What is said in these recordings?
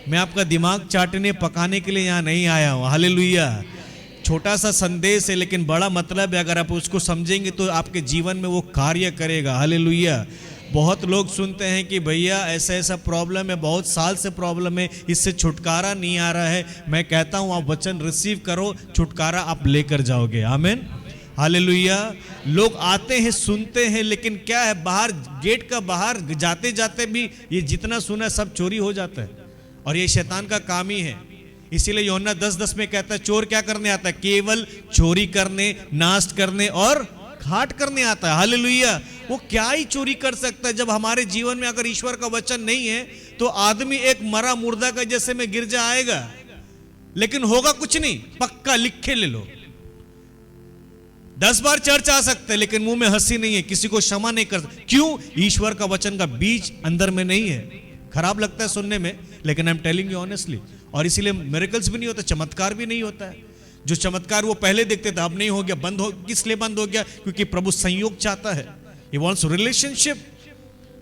मैं आपका दिमाग चाटने पकाने के लिए यहाँ नहीं आया हूँ। हालेलुया। छोटा सा संदेश है लेकिन बड़ा मतलब है। अगर आप उसको समझेंगे तो आपके जीवन में वो कार्य करेगा। हालेलुया। बहुत लोग सुनते हैं कि भैया ऐसा ऐसा प्रॉब्लम है, बहुत साल से प्रॉब्लम है, इससे छुटकारा नहीं आ रहा है। मैं कहता हूँ आप वचन रिसीव करो, छुटकारा आप लेकर जाओगे। आमीन। हालेलुया। लोग आते हैं सुनते हैं लेकिन क्या है, बाहर गेट का बाहर जाते जाते भी ये जितना सुना सब चोरी हो जाता है और ये शैतान का काम ही है। इसीलिए यूहन्ना 10:10 में कहता है चोर क्या करने आता है? केवल चोरी करने, नाश करने और घाट करने आता है। हालेलुया। वो क्या ही चोरी कर सकता है जब हमारे जीवन में अगर ईश्वर का वचन नहीं है तो आदमी एक मरा मुर्दा का जैसे में गिर जाएगा, लेकिन होगा कुछ नहीं। पक्का लिख के ले लो। 10 बार चर्च आ सकते हैं लेकिन मुंह में हंसी नहीं है, किसी को क्षमा नहीं कर सकते। क्यों? ईश्वर का वचन का बीज अंदर में नहीं है। खराब लगता है सुनने में लेकिन I am telling you honestly. और इसीलिए मिरेकल्स भी नहीं होता, चमत्कार भी नहीं होता है। जो चमत्कार वो पहले देखते थे अब नहीं हो गया, बंद हो। किस लिए बंद हो गया? क्योंकि प्रभु संयोग चाहता है। He wants relationship.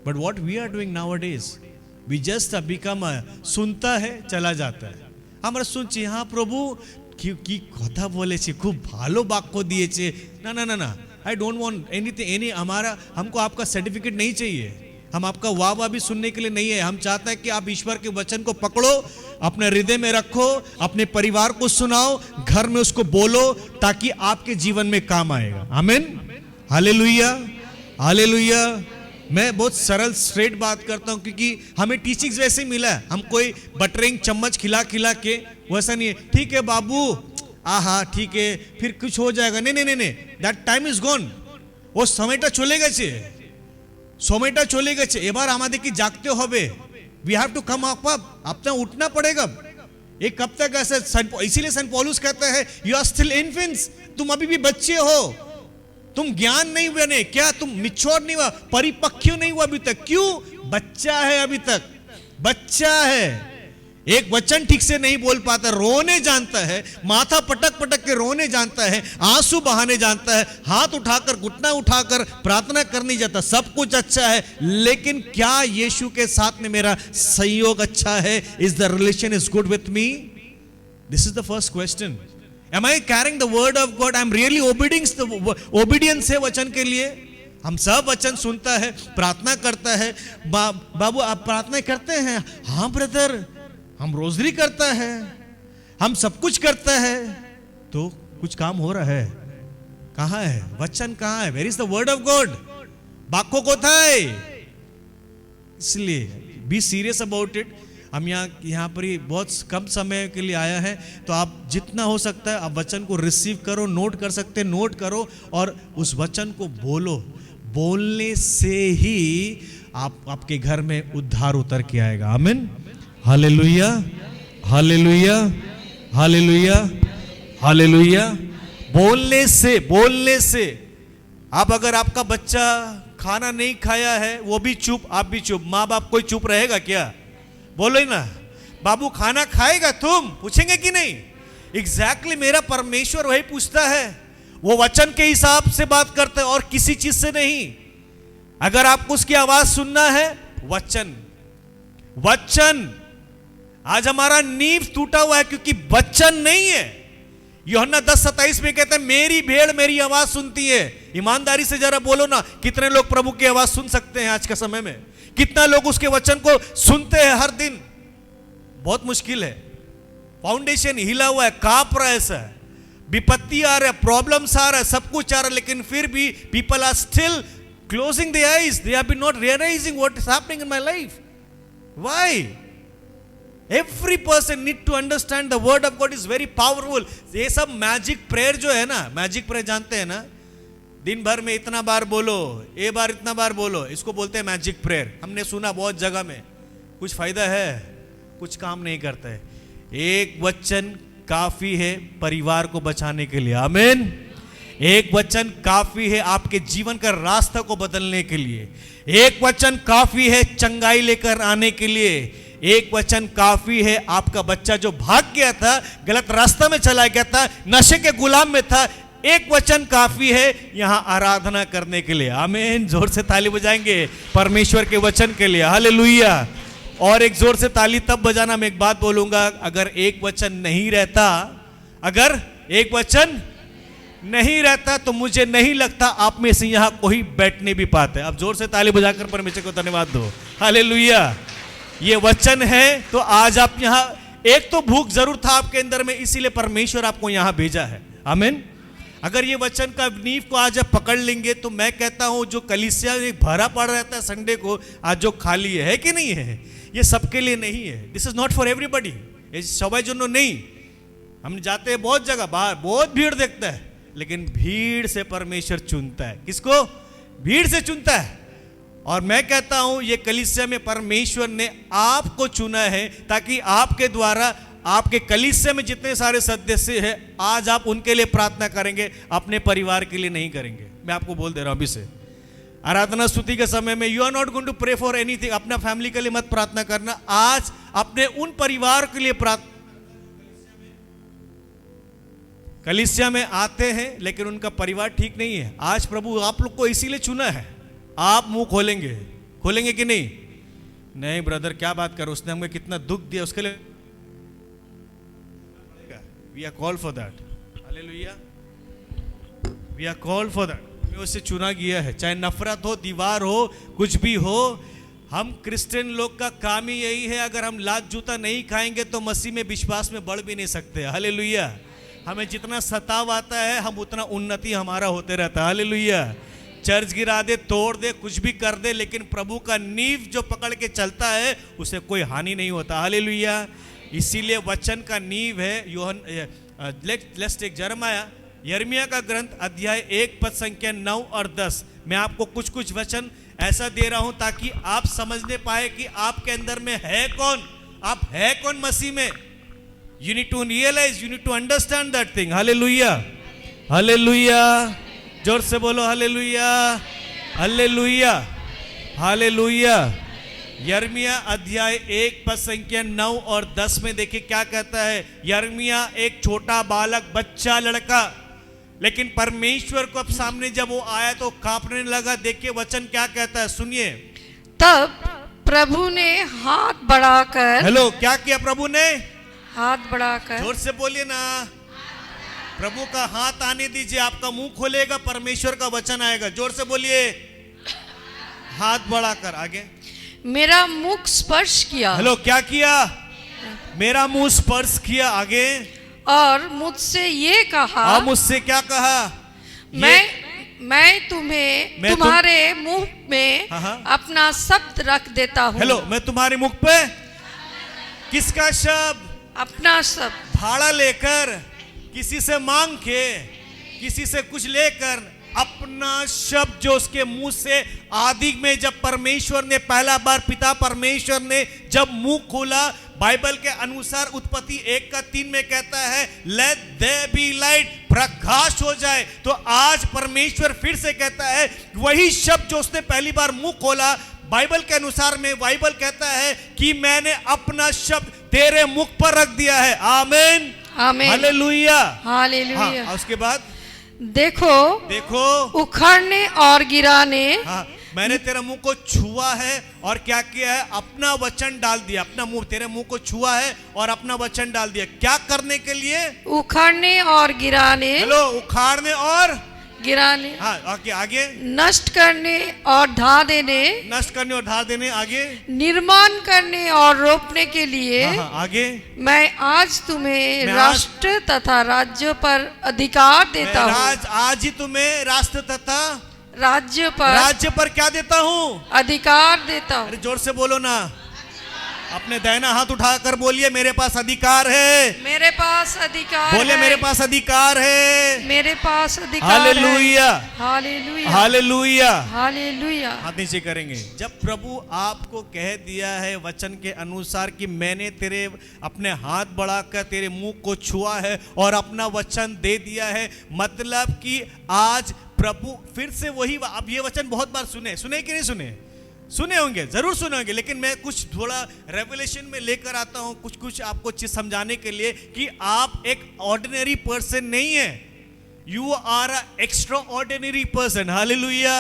But what we are doing nowadays, we just become सुनता है चला जाता है। আমরা শুনছি হ্যাঁ প্রভু কি কথা বলেছে, খুব ভালো বাক্য দিয়েছে। না না না না, I don't want anything हमारा हमको आपका सर्टिफिकेट नहीं चाहिए। हम आपका वाह वाह भी सुनने के लिए नहीं है। हम चाहते हैं कि आप ईश्वर के वचन को पकड़ो, अपने हृदय में रखो, अपने परिवार को सुनाओ, घर में उसको बोलो ताकि आपके जीवन में काम आएगा। आमीन। हालेलुया। हालेलुया। मैं बहुत सरल स्ट्रेट बात करता हूं क्योंकि हमें टीचिंग्स वैसे मिला है। हम कोई बटरिंग चम्मच खिला खिला के वैसा नहीं है। ठीक है बाबू, आहा ठीक है, फिर कुछ हो जाएगा। नहीं नहीं नहीं, दैट टाइम इज गॉन। वो সময়টা চলে গেছে, সময়টা চলে গেছে। এবার আমাদের কি জাগতে হবে। We have to come up, अपना उठना पड़ेगा। एक कब तक ऐसे, इसीलिए सेंट पौलुस कहता है यू आर स्टिल इन्फेंट्स, तुम अभी भी बच्चे हो, तुम ज्ञान नहीं बने। क्या तुम मिच्योर नहीं हुआ, परिपक्व नहीं हुआ अभी तक? क्यों? बच्चा है अभी तक, बच्चा है। एक वचन ठीक से नहीं बोल पाता, रोने जानता है, माथा पटक पटक के रोने जानता है, आंसू बहाने जानता है, हाथ उठाकर घुटना उठाकर प्रार्थना करने जाता। सब कुछ अच्छा है लेकिन क्या यीशु के साथ में मेरा संयोग अच्छा है? Is the relation is good with me? This is the first question. Am I carrying the word of God? I'm really obedience है वचन के लिए। हम सब वचन सुनता है, प्रार्थना करता है। बाबू आप प्रार्थना करते हैं? हाँ ब्रदर, हम रोजरी करता है, हम सब कुछ करता है। तो कुछ काम हो रहा है? कहाँ है वचन? कहाँ है? Where is the word of God? बाको कोথায়? इसलिए be serious about it। हम यहाँ पर ही बहुत कम समय के लिए आया है, तो आप जितना हो सकता है आप वचन को रिसीव करो, नोट कर सकते हैं नोट करो और उस वचन को बोलो। बोलने से ही आपके घर में उद्धार उतर के आएगा। आमीन। हालेलुया। हालेलुया। हालेलुया। हालेलुया। बोलने से आप, अगर आपका बच्चा खाना नहीं खाया है वो भी चुप, आप भी चुप, माँ बाप कोई चुप रहेगा क्या? बोलो ही ना, बाबू खाना खाएगा? तुम पूछेंगे कि नहीं? एग्जैक्टली मेरा परमेश्वर वही पूछता है। वो वचन के हिसाब से बात करता है और किसी चीज से नहीं। अगर आपको उसकी आवाज सुनना है, वचन वचन। आज हमारा नींव टूटा हुआ है क्योंकि वचन नहीं है। यूहन्ना 10:27 में कहता है मेरी भेड़ मेरी आवाज सुनती है। ईमानदारी से जरा बोलो ना, कितने लोग प्रभु की आवाज सुन सकते हैं आज के समय में? कितना लोग उसके वचन को सुनते हैं हर दिन? बहुत मुश्किल है। फाउंडेशन हिला हुआ है, कांप रहा है, ऐसा है, विपत्ति आ रहा है, प्रॉब्लम्स आ रहा है, सब कुछ आ रहा है, लेकिन फिर भी people are still closing their eyes. They are not realising what is happening in my life. Why? Every person need to understand the word of God is very powerful. ये सब मैजिक प्रेयर जो है ना, magic prayer जानते हैं ना, दिन भर में इतना बार बोलो, ये बार इतना बार बोलो, इसको बोलते हैं मैजिक प्रेयर। हमने सुना बहुत जगह में, कुछ फायदा है? कुछ काम नहीं करता है। एक वचन काफी है परिवार को बचाने के लिए। आमीन। एक वचन काफी है आपके जीवन का रास्ता को बदलने के लिए। एक वचन काफी है चंगाई लेकर आने के लिए। एक वचन काफी है आपका बच्चा जो भाग गया था, गलत रास्ता में चला गया था, नशे के गुलाम में था, एक वचन काफी है यहां आराधना करने के लिए। आमीन। जोर से ताली बजाएंगे परमेश्वर के वचन के लिए। हालेलुया। और एक जोर से ताली तब बजाना, मैं एक बात बोलूंगा, अगर एक वचन नहीं रहता, अगर एक वचन नहीं रहता तो मुझे नहीं लगता आप में से यहां कोई बैठने भी पाते। अब जोर से ताली बजाकर परमेश्वर को धन्यवाद दो। हालेलुया। ये वचन है तो आज आप यहां, एक तो भूख जरूर था आपके अंदर में, इसीलिए परमेश्वर आपको यहां भेजा है। आमीन। अगर ये वचन का नींव को आज आप पकड़ लेंगे तो मैं कहता हूं जो कलीसिया भरा पड़ रहता है संडे को, आज जो खाली है कि नहीं है, ये सबके लिए नहीं है। This is not for everybody, सबाई जनो नहीं। हम जाते हैं बहुत जगह, बाहर बहुत भीड़ देखता है, लेकिन भीड़ से परमेश्वर चुनता है। किसको? भीड़ से चुनता है। और मैं कहता हूं ये कलीसिया में परमेश्वर ने आपको चुना है ताकि आपके द्वारा आपके कलीसिया में जितने सारे सदस्य हैं, आज आप उनके लिए प्रार्थना करेंगे, अपने परिवार के लिए नहीं करेंगे। मैं आपको बोल दे रहा हूं अभी से। आराधना स्तुति के समय में you are not going to pray for anything, अपना फैमिली के लिए मत प्रार्थना करना। आज अपने उन परिवार के लिए प्रार्थना। कलीसिया में आते हैं लेकिन उनका परिवार ठीक नहीं है। आज प्रभु आप लोग को इसीलिए चुना है। आप मुंह खोलेंगे, खोलेंगे कि नहीं? नहीं ब्रदर क्या बात करो, उसने हमें कितना दुख दिया, उसके लिए we are called for that. Hallelujah. We are called for that. हमें उससे चुना गया है, चाहे नफरत हो, दीवार हो, कुछ भी हो। हम क्रिश्चियन लोग का काम ही यही है, अगर हम लात जूता नहीं खाएंगे तो मसीह में विश्वास में बढ़ भी नहीं सकते। हालेलुया। हमें जितना सताव आता है हम उतना उन्नति हमारा होते रहता है। हालेलुया। चर्च गिरा दे, तोड़ दे, कुछ भी कर दे, लेकिन प्रभु का नींव जो पकड़ के चलता है उसे कोई हानि नहीं होता। हालेलुया। इसीलिए वचन का नींव है। लेट्स टेक यिर्मयाह का ग्रंथ अध्याय 1 पद संख्या 9 और 10। मैं आपको कुछ कुछ वचन ऐसा दे रहा हूं ताकि आप समझने पाए कि आपके अंदर में है कौन, आप है कौन मसीह में। You need to realize, you need to understand that thing. Hallelujah. Hallelujah. जोर से बोलो हालेलुया। हालेलुया। हालेलुया। यिर्मयाह अध्याय 1 पद संख्या 9 और 10 में देखिए क्या कहता है। यिर्मयाह एक छोटा बालक, बच्चा लड़का, लेकिन परमेश्वर को अब सामने जब वो आया तो कांपने लगा। देखिए वचन क्या कहता है, सुनिए। तब प्रभु ने हाथ बढ़ाकर, हेलो, क्या किया प्रभु ने? हाथ बढ़ाकर, जोर से बोलिए ना। प्रभु का हाथ आने दीजिए, आपका मुंह खोलेगा, परमेश्वर का वचन आएगा। जोर से बोलिए। हाथ बढ़ाकर, आगे। मेरा मुख स्पर्श किया। हेलो, क्या किया? मेरा मुंह स्पर्श किया। आगे। और मुझसे ये कहा, और मुझसे क्या कहा? मैं तुम्हें तुम्हारे मुंह में अपना शब्द रख देता हूँ। हेलो, मैं तुम्हारे मुख पे किसका शब्द? अपना शब्द। भाड़ा लेकर, किसी से मांग के, किसी से कुछ लेकर, अपना शब्द जो उसके मुंह से। आदि में जब परमेश्वर ने पहला बार, पिता परमेश्वर ने जब मुंह खोला, बाइबल के अनुसार उत्पत्ति 1:3 में कहता है लेट देयर बी लाइट, प्रकाश हो जाए। तो आज परमेश्वर फिर से कहता है वही शब्द जो उसने पहली बार मुंह खोला, बाइबल के अनुसार में बाइबल कहता है कि मैंने अपना शब्द तेरे मुख पर रख दिया है। आमीन। आमीन। हालेलुया। हालेलुया। हाँ, उसके बाद देखो, देखो, उखड़ने और गिराने, हाँ, मैंने तेरे मुंह को छुआ है और क्या किया है? अपना वचन डाल दिया। अपना मुंह, तेरे मुंह को छुआ है और अपना वचन डाल दिया। क्या करने के लिए? उखाड़ने और गिराने। हेलो, उखाड़ने और गिराने। हाँ, आगे। आगे। नष्ट करने और ढा देने। नष्ट करने और ढा देने। आगे। निर्माण करने और रोपने के लिए। हाँ, आगे। मैं आज तुम्हें राष्ट्र तथा राज्यों पर अधिकार देता हूँ। आज ही तुम्हें राष्ट्र तथा राज्य पर क्या देता हूँ? अधिकार देता हूँ। अरे जोर से बोलो ना। अपने दाहिना हाथ उठाकर बोलिए मेरे पास अधिकार है। मेरे पास अधिकार बोले है। मेरे पास अधिकार है। मेरे पास अधिकार हालेलुया। है। हालेलुया। हालेलुया। हालेलुया। हाथ नीचे करेंगे। जब प्रभु आपको कह दिया है वचन के अनुसार कि मैंने तेरे अपने हाथ बढ़ाकर तेरे मुंह को छुआ है और अपना वचन दे दिया है, मतलब कि आज प्रभु फिर से वही। अब ये वचन बहुत बार सुने कि नहीं सुने? सुने होंगे, जरूर सुने होंगे, लेकिन मैं कुछ थोड़ा रेवलेशन में लेकर आता हूं, कुछ आपको चीज समझाने के लिए कि आप एक ऑर्डिनरी पर्सन नहीं है। You are a extraordinary person. Hallelujah.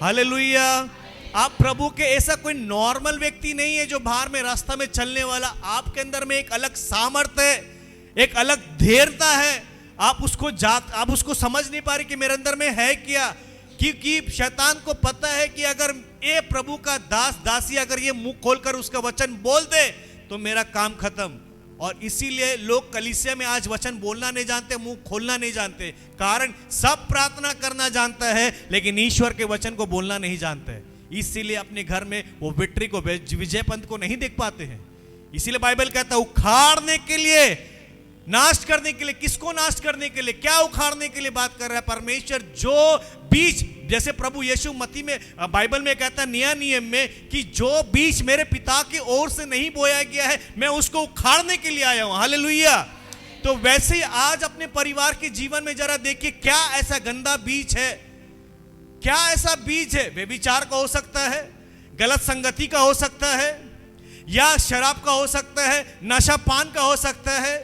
Hallelujah. आप प्रभु के ऐसा कोई नॉर्मल व्यक्ति नहीं है जो बाहर में रास्ता में चलने वाला। आपके अंदर में एक अलग सामर्थ्य है, एक अलग धैर्यता है। आप उसको समझ नहीं पा रहे कि मेरे अंदर में है क्या, क्योंकि शैतान को पता है कि अगर ये प्रभु का दास दासी अगर ये मुंह खोलकर उसका वचन बोल दे तो मेरा काम खत्म। और इसीलिए लोग कलीसिया में आज वचन बोलना नहीं जानते, मुंह खोलना नहीं जानते। कारण सब प्रार्थना करना जानता है लेकिन ईश्वर के वचन को बोलना नहीं जानते। इसीलिए अपने घर में वो विक्ट्री को, विजय पंथ को नहीं देख पाते हैं। इसीलिए बाइबल कहता है उखाड़ने के लिए, नाश करने के लिए। किसको नाश करने के लिए, क्या उखाड़ने के लिए बात कर रहा है परमेश्वर? जो बीज, जैसे प्रभु यीशु मत्ती में बाइबल में कहता है नया नियम में कि जो बीज मेरे पिता की ओर से नहीं बोया गया है मैं उसको उखाड़ने के लिए आया हूं। हालेलुया। तो वैसे ही आज अपने परिवार के जीवन में जरा देखिए, क्या ऐसा गंदा बीज है, क्या ऐसा बीज है? व्यभिचार का हो सकता है, गलत संगति का हो सकता है, या शराब का हो सकता है, नशा पान का हो सकता है,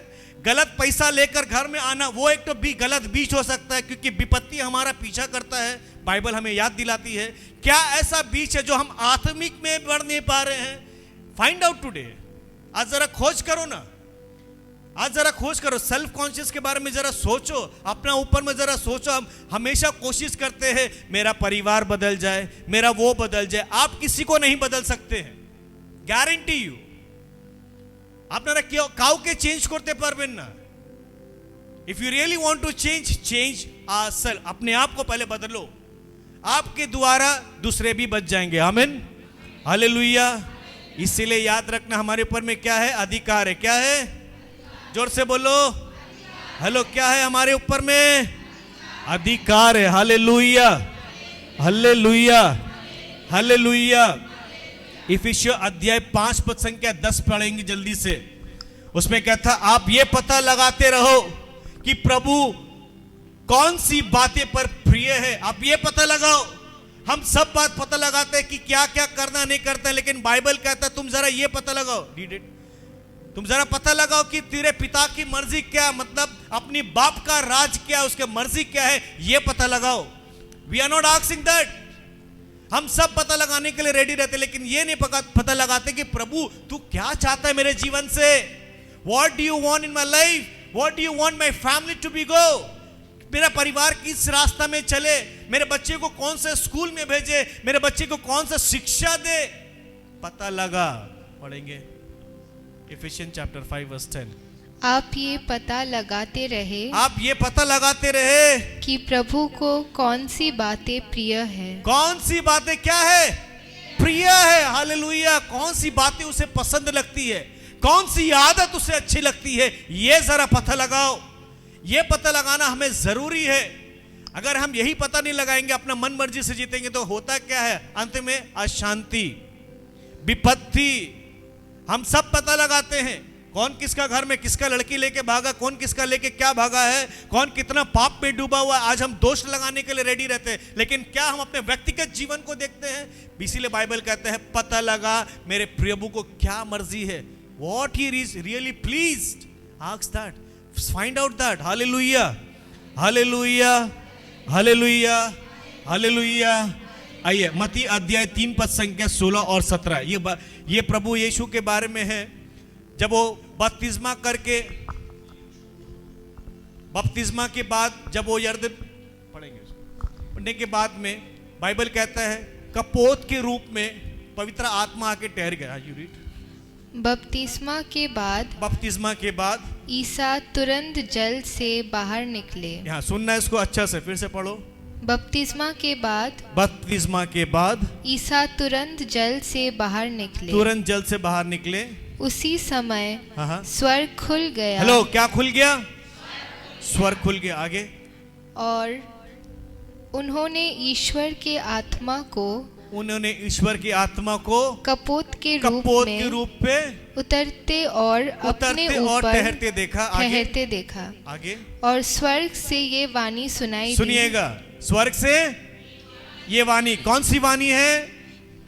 गलत पैसा लेकर घर में आना, वो एक तो भी गलत बीज हो सकता है, क्योंकि विपत्ति हमारा पीछा करता है। बाइबल हमें याद दिलाती है। क्या ऐसा बीज है जो हम आत्मिक में बढ़ नहीं पा रहे हैं? Find out today. आज जरा खोज करो ना, आज जरा खोज करो। सेल्फ कॉन्शियस के बारे में जरा सोचो, अपना ऊपर में जरा सोचो। हम हमेशा कोशिश करते हैं मेरा परिवार बदल जाए, मेरा वो बदल जाए। आप किसी को नहीं बदल सकते हैं, ग्यारंटी यू। আপনারা কাউকে চেঞ্জ করতে পারবেন না। If you really want to change ourself, अपने आप को पहले बदलो। आपके द्वारा दूसरे भी बच जाएंगे। आमीन, हालेलुया। इसीलिए याद रखना हमारे ऊपर में क्या है? अधिकार है। क्या है? जोर से बोलो हेलो। क्या है हमारे ऊपर में? अधिकार है। Hallelujah, hallelujah, hallelujah. इफिसियों अध्याय 5 पद संख्या 10 पढ़ेंगे जल्दी से। उसमें क्या था? आप ये पता लगाते रहो कि प्रभु कौन सी बातें पर प्रिय है। आप ये पता लगाओ। हम सब बात पता लगाते हैं कि क्या क्या करना नहीं करता, लेकिन बाइबल कहता है तुम जरा ये पता लगाओ, तुम जरा पता लगाओ कि तेरे पिता की मर्जी क्या, मतलब अपनी बाप का राज क्या, उसके मर्जी क्या है, ये पता लगाओ। We are not asking that. हम सब पता लगाने के लिए रेडी रहते, लेकिन ये नहीं पता लगाते कि प्रभु तू क्या चाहता है मेरे जीवन से। What do you want in my life? What do you want my family to be go? मेरा परिवार किस रास्ता में चले, मेरे बच्चे को कौन से स्कूल में भेजे, मेरे बच्चे को कौन सा शिक्षा दे, पता लगा। पढ़ेंगे इफिसियंस चैप्टर 5 वर्स 10। आप ये पता लगाते रहे, आप ये पता लगाते रहे कि प्रभु को कौन सी बातें प्रिय है। कौन सी बातें क्या है? प्रिय है। हालेलुया। कौन सी बातें उसे पसंद लगती है, कौन सी आदत उसे अच्छी लगती है, ये जरा पता लगाओ। ये पता लगाना हमें जरूरी है। अगर हम यही पता नहीं लगाएंगे, अपना मन मर्जी से जीतेंगे, तो होता क्या है अंत में? अशांति, विपत्ति। हम सब पता लगाते हैं कौन किसका घर में किसका लड़की लेके भागा, कौन किसका लेके क्या भागा है, कौन कितना पाप में डूबा हुआ है। आज हम दोष लगाने के लिए रेडी रहते हैं, लेकिन क्या हम अपने व्यक्तिगत जीवन को देखते हैं? इसीलिए बाइबल कहते हैं पता लगा मेरे प्रभु को क्या मर्जी है। What he is really pleased, ask that, find out that. Hallelujah, hallelujah, hallelujah, hallelujah. आइए मत्ती अध्याय 3 पद संख्या 16 और 17। ये प्रभु यीशु के बारे में है। जब वो बपतिस्मा करके, बपतिस्मा के बाद जब वो यरदन पढ़ने के बाद में बाइबल कहता है कपोत के रूप में पवित्र आत्मा आके ठहर गया। You read. बपतिस्मा के बाद ईसा तुरंत जल से बाहर निकले। यहाँ सुनना इसको अच्छा से, फिर से पढ़ो। बपतिस्मा के बाद ईसा तुरंत जल से बाहर निकले। तुरंत जल से बाहर निकले। उसी समय स्वर्ग खुल गया। हेलो, क्या खुल गया? स्वर्ग खुल गया। आगे। और उन्होंने ईश्वर की आत्मा को कपोत के रूप पे उतरते और अपने ऊपर ठहरते देखा। आगे। और स्वर्ग से ये वाणी सुनाई। सुनिएगा, स्वर्ग से ये वाणी। कौन सी वाणी है?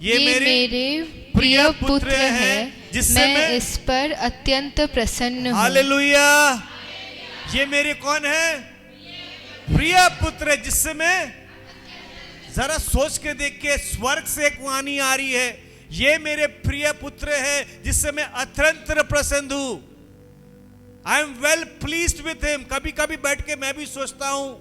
ये मेरे प्रिय पुत्र है जिससे मैं इस पर अत्यंत प्रसन्न हूँ। हालेलुया। ये मेरे कौन है? प्रिय पुत्र है जिससे मैं जरा सोच के देखिए, स्वर्ग से एक वाणी आ रही है, ये मेरे प्रिय पुत्र है जिससे मैं अत्यंत प्रसन्न हूं। I am well pleased with him. कभी कभी बैठ के मैं भी सोचता हूं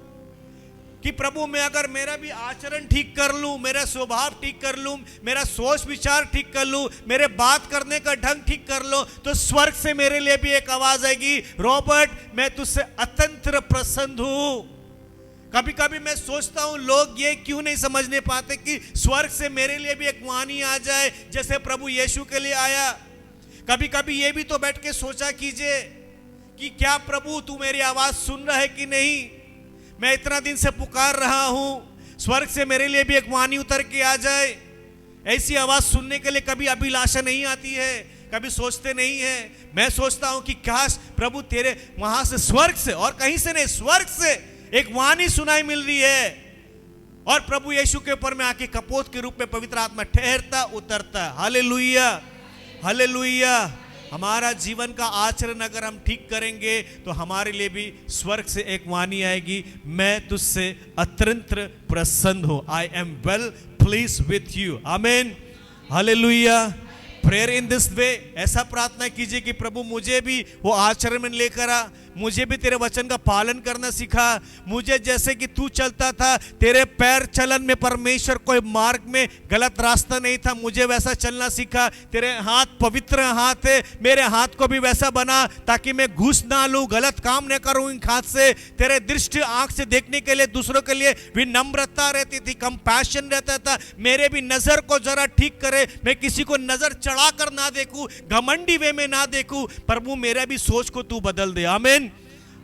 कि प्रभु, मैं अगर मेरा भी आचरण ठीक कर लूं, मेरा स्वभाव ठीक कर लूं, मेरा सोच विचार ठीक कर लूं, मेरे बात करने का ढंग ठीक कर लो, तो स्वर्ग से मेरे लिए भी एक आवाज आएगी, रॉबर्ट मैं तुझसे अत्यंत प्रसन्न हूं। कभी कभी मैं सोचता हूं, लोग ये क्यों नहीं समझने पाते कि स्वर्ग से मेरे लिए भी एक वाणी आ जाए जैसे प्रभु यीशु के लिए आया। कभी कभी ये भी तो बैठ के सोचा कीजिए कि क्या प्रभु तू मेरी आवाज सुन रहा है कि नहीं। मैं इतना दिन से पुकार रहा हूं, स्वर्ग से मेरे लिए भी एक वाणी उतर के आ जाए। ऐसी आवाज सुनने के लिए कभी अभिलाषा नहीं आती है, कभी सोचते नहीं है। मैं सोचता हूं कि काश प्रभु तेरे वहां से, स्वर्ग से, और कहीं से नहीं, स्वर्ग से एक वाणी सुनाई मिल रही है, और प्रभु यीशु के ऊपर में आके कपोत के रूप में पवित्र आत्मा ठहरता उतरता है। Hallelujah, hallelujah. हमारा जीवन का आचरण अगर हम ठीक करेंगे तो हमारे लिए भी स्वर्ग से एक वाणी आएगी, मैं तुझसे अत्यंत प्रसन्न हूं। I am well please with you. आमीन, hallelujah. Prayer in this way, ऐसा प्रार्थना कीजिए कि प्रभु मुझे भी वो आचरण में लेकर आ, मुझे भी तेरे वचन का पालन करना सिखा। मुझे जैसे कि तू चलता था, तेरे पैर चलन में परमेश्वर कोई मार्ग में गलत रास्ता नहीं था, मुझे वैसा चलना सिखा। तेरे हाथ पवित्र हाथ है, मेरे हाथ को भी वैसा बना ताकि मैं घूस ना लूं, गलत काम न करूं इन हाथ से। तेरे दृष्टि आंख से देखने के लिए दूसरों के लिए विनम्रता रहती थी, कंपैशन रहता था। मेरे भी नजर को जरा ठीक करे, मैं किसी को नजर चढ़ा कर ना देखूं, घमंडी वे में ना देखूं। प्रभु मेरा भी सोच को तू बदल दे। आमीन,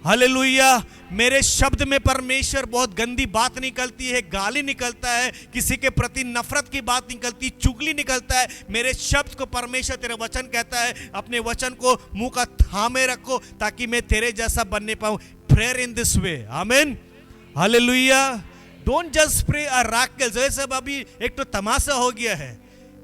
हालेलुया। मेरे शब्द में परमेश्वर बहुत गंदी बात निकलती है, गाली निकलता है, किसी के प्रति नफरत की बात निकलती, चुगली निकलता है। मेरे शब्द को परमेश्वर, तेरा वचन कहता है, अपने वचन को मुंह का थामे रखो ताकि मैं तेरे जैसा बनने पाऊं। Prayer in this way. आमीन, hallelujah. Don't just pray a miracle. जैसे अभी एक तो तमाशा हो गया है,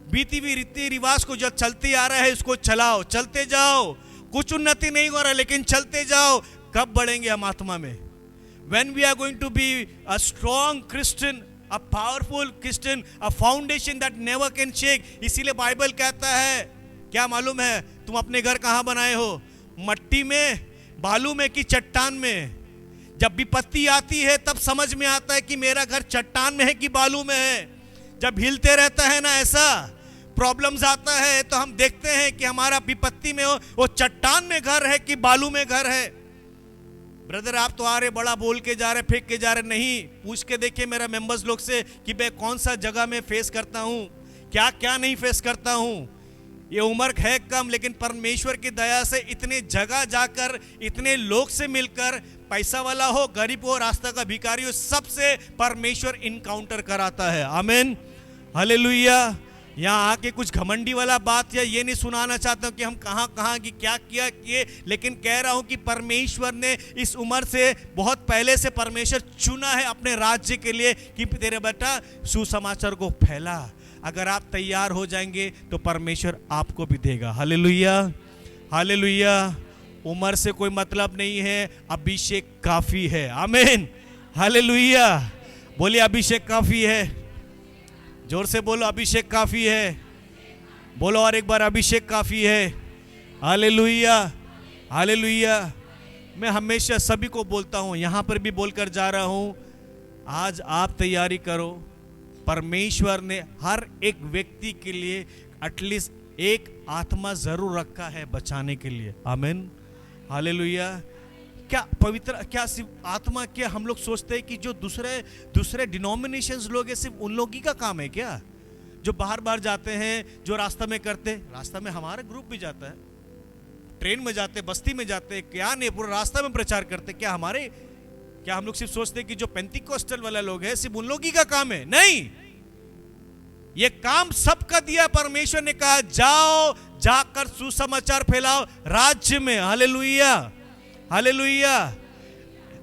बीती हुई रीति रिवाज को जो चलते आ रहा है उसको चलाओ, चलते जाओ। कुछ उन्नति नहीं हो रहा लेकिन चलते जाओ। कब बढ़ेंगे हम आत्मा में? When we are going to be a strong Christian, a powerful Christian, a foundation that never can shake। इसीलिए बाइबल कहता है, क्या मालूम है तुम अपने घर कहाँ बनाए हो? मट्टी में, बालू में कि चट्टान में? जब विपत्ति आती है तब समझ में आता है कि मेरा घर चट्टान में है कि बालू में है। जब हिलते रहता है ना, ऐसा प्रॉब्लम्स आता है तो हम देखते हैं कि हमारा विपत्ति में वो चट्टान में घर है कि बालू में घर है। ब्रदर आप तो आ रहे, बड़ा बोल के जा रहे, फेंक के जा रहे, नहीं पूछ के देखिए मेरा मेंबर्स लोग से कि मैं कौन सा जगह में फेस करता हूं, क्या क्या नहीं फेस करता हूं। ये उम्र है कम, लेकिन परमेश्वर की दया से इतने जगह जाकर, इतने लोग से मिलकर, पैसा वाला हो, गरीब हो, रास्ता का भिखारी हो, सबसे परमेश्वर इनकाउंटर कराता है। आमीन, हालेलुया। यहाँ आके कुछ घमंडी वाला बात या ये नहीं सुनाना चाहता हूँ कि हम कहाँ कहाँ की क्या किया किए, लेकिन कह रहा हूँ कि परमेश्वर ने इस उम्र से बहुत पहले से परमेश्वर चुना है अपने राज्य के लिए कि तेरे बेटा सुसमाचार को फैला। अगर आप तैयार हो जाएंगे तो परमेश्वर आपको भी देगा। Hallelujah, hallelujah. उम्र से कोई मतलब नहीं है, अभिषेक काफी है। आमीन, हालेलुया। बोलिए अभिषेक काफी है। जोर से बोलो अभिषेक काफी है। बोलो और एक बार अभिषेक काफी है। Hallelujah, hallelujah. मैं हमेशा सभी को बोलता हूं, यहां पर भी बोलकर जा रहा हूं, आज आप तैयारी करो। परमेश्वर ने हर एक व्यक्ति के लिए एटलीस्ट एक आत्मा जरूर रखा है बचाने के लिए। आमीन, हालेलुया। क्या पवित्र, क्या सिर्फ आत्मा, क्या हम लोग सोचते हैं कि जो दूसरे डिनोमिनेशंस लोग हैं सिर्फ उन लोग ही का काम है क्या? जो बाहर बाहर जाते हैं, जो रास्ता में करते, रास्ता में हमारा ग्रुप भी जाता है, ट्रेन में जाते, बस्ती में जाते, क्या नहीं पूरा रास्ता में प्रचार करते। क्या हम लोग सिर्फ सोचते हैं कि जो पेंटिकोस्टल वाला लोग है सिर्फ उन लोग ही का काम है? नहीं, ये काम सबका दिया। परमेश्वर ने कहा जाओ, जाकर सुसमाचार फैलाओ राज्य में। Hallelujah, hallelujah.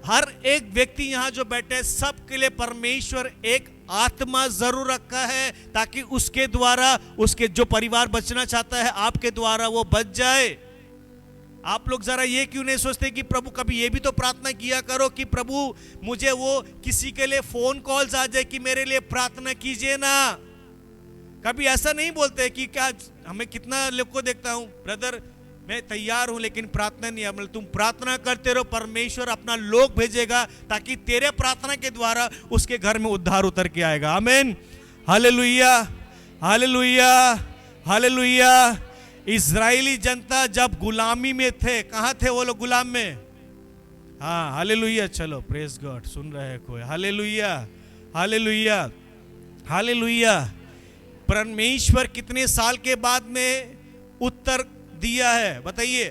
हर एक व्यक्ति यहां जो बैठे, सबके लिए परमेश्वर एक आत्मा जरूर रखा है ताकि उसके द्वारा, उसके जो परिवार बचना चाहता है आपके द्वारा, वो बच जाए। आप लोग जरा ये क्यों नहीं सोचते कि प्रभु कभी ये भी तो प्रार्थना किया करो कि प्रभु मुझे वो किसी के लिए फोन कॉल्स आ जाए कि मेरे लिए प्रार्थना कीजिए ना। कभी ऐसा नहीं बोलते कि क्या, हमें कितना लोग को देखता हूं, ब्रदर मैं तैयार हूं लेकिन प्रार्थना नहीं है। तुम प्रार्थना करते रहो, परमेश्वर अपना लोग भेजेगा ताकि तेरे प्रार्थना के द्वारा उसके घर में उद्धार उतर के आएगा। आमीन, हालेलुया, हालेलुया, हालेलुया। इजरायली जनता जब गुलामी में थे, कहां थे वो लोग? गुलाम में। हाँ, हालेलुया। चलो प्रेज गॉड, सुन रहे हैं कोई? Hallelujah, hallelujah, hallelujah. परमेश्वर कितने साल के बाद में उत्तर दिया है बताइए?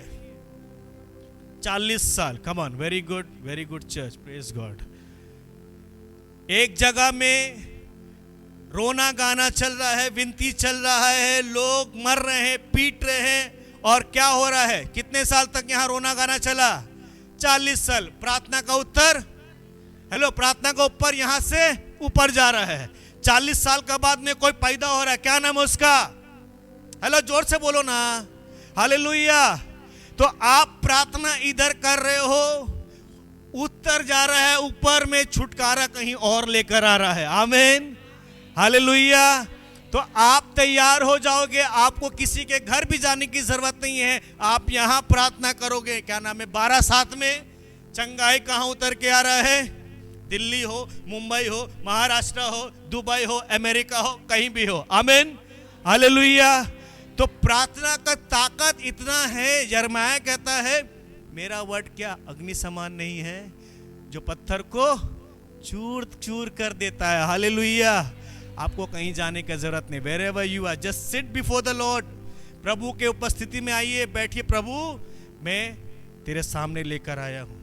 40 साल। Come on, very good church, praise God. एक जगह में रोना गाना चल रहा है, विनती चल रहा है, लोग मर रहे हैं, पीट रहे हैं, और क्या हो रहा है? कितने साल तक यहां रोना गाना चला? 40 साल। प्रार्थना का उत्तर, हेलो, प्रार्थना का ऊपर यहां से ऊपर जा रहा है। 40 साल के बाद में कोई पैदा हो रहा है, क्या नाम है उसका? हेलो, जोर से बोलो ना, हालेलुया। तो आप प्रार्थना इधर कर रहे हो, उत्तर जा रहा है, ऊपर में छुटकारा कहीं और लेकर आ रहा है। आमीन, हालेलुया। तो आप तैयार हो जाओगे, आपको किसी के घर भी जाने की जरूरत नहीं है, आप यहां प्रार्थना करोगे। क्या नाम है? 12/7 में चंगाई कहां उतर के आ रहा है? दिल्ली हो, मुंबई हो, महाराष्ट्र हो, दुबई हो, अमेरिका हो, कहीं भी हो। आमीन, हालेलुया। तो प्रार्थना का ताकत इतना है, यिर्मयाह कहता है मेरा वर्ड क्या अग्नि समान नहीं है जो पत्थर को चूर चूर कर देता है। हालेलुया। आपको कहीं जाने की जरूरत नहीं। Wherever you are, just sit before the Lord. प्रभु के उपस्थिति में आइए, बैठिए। प्रभु मैं तेरे सामने लेकर आया हूं।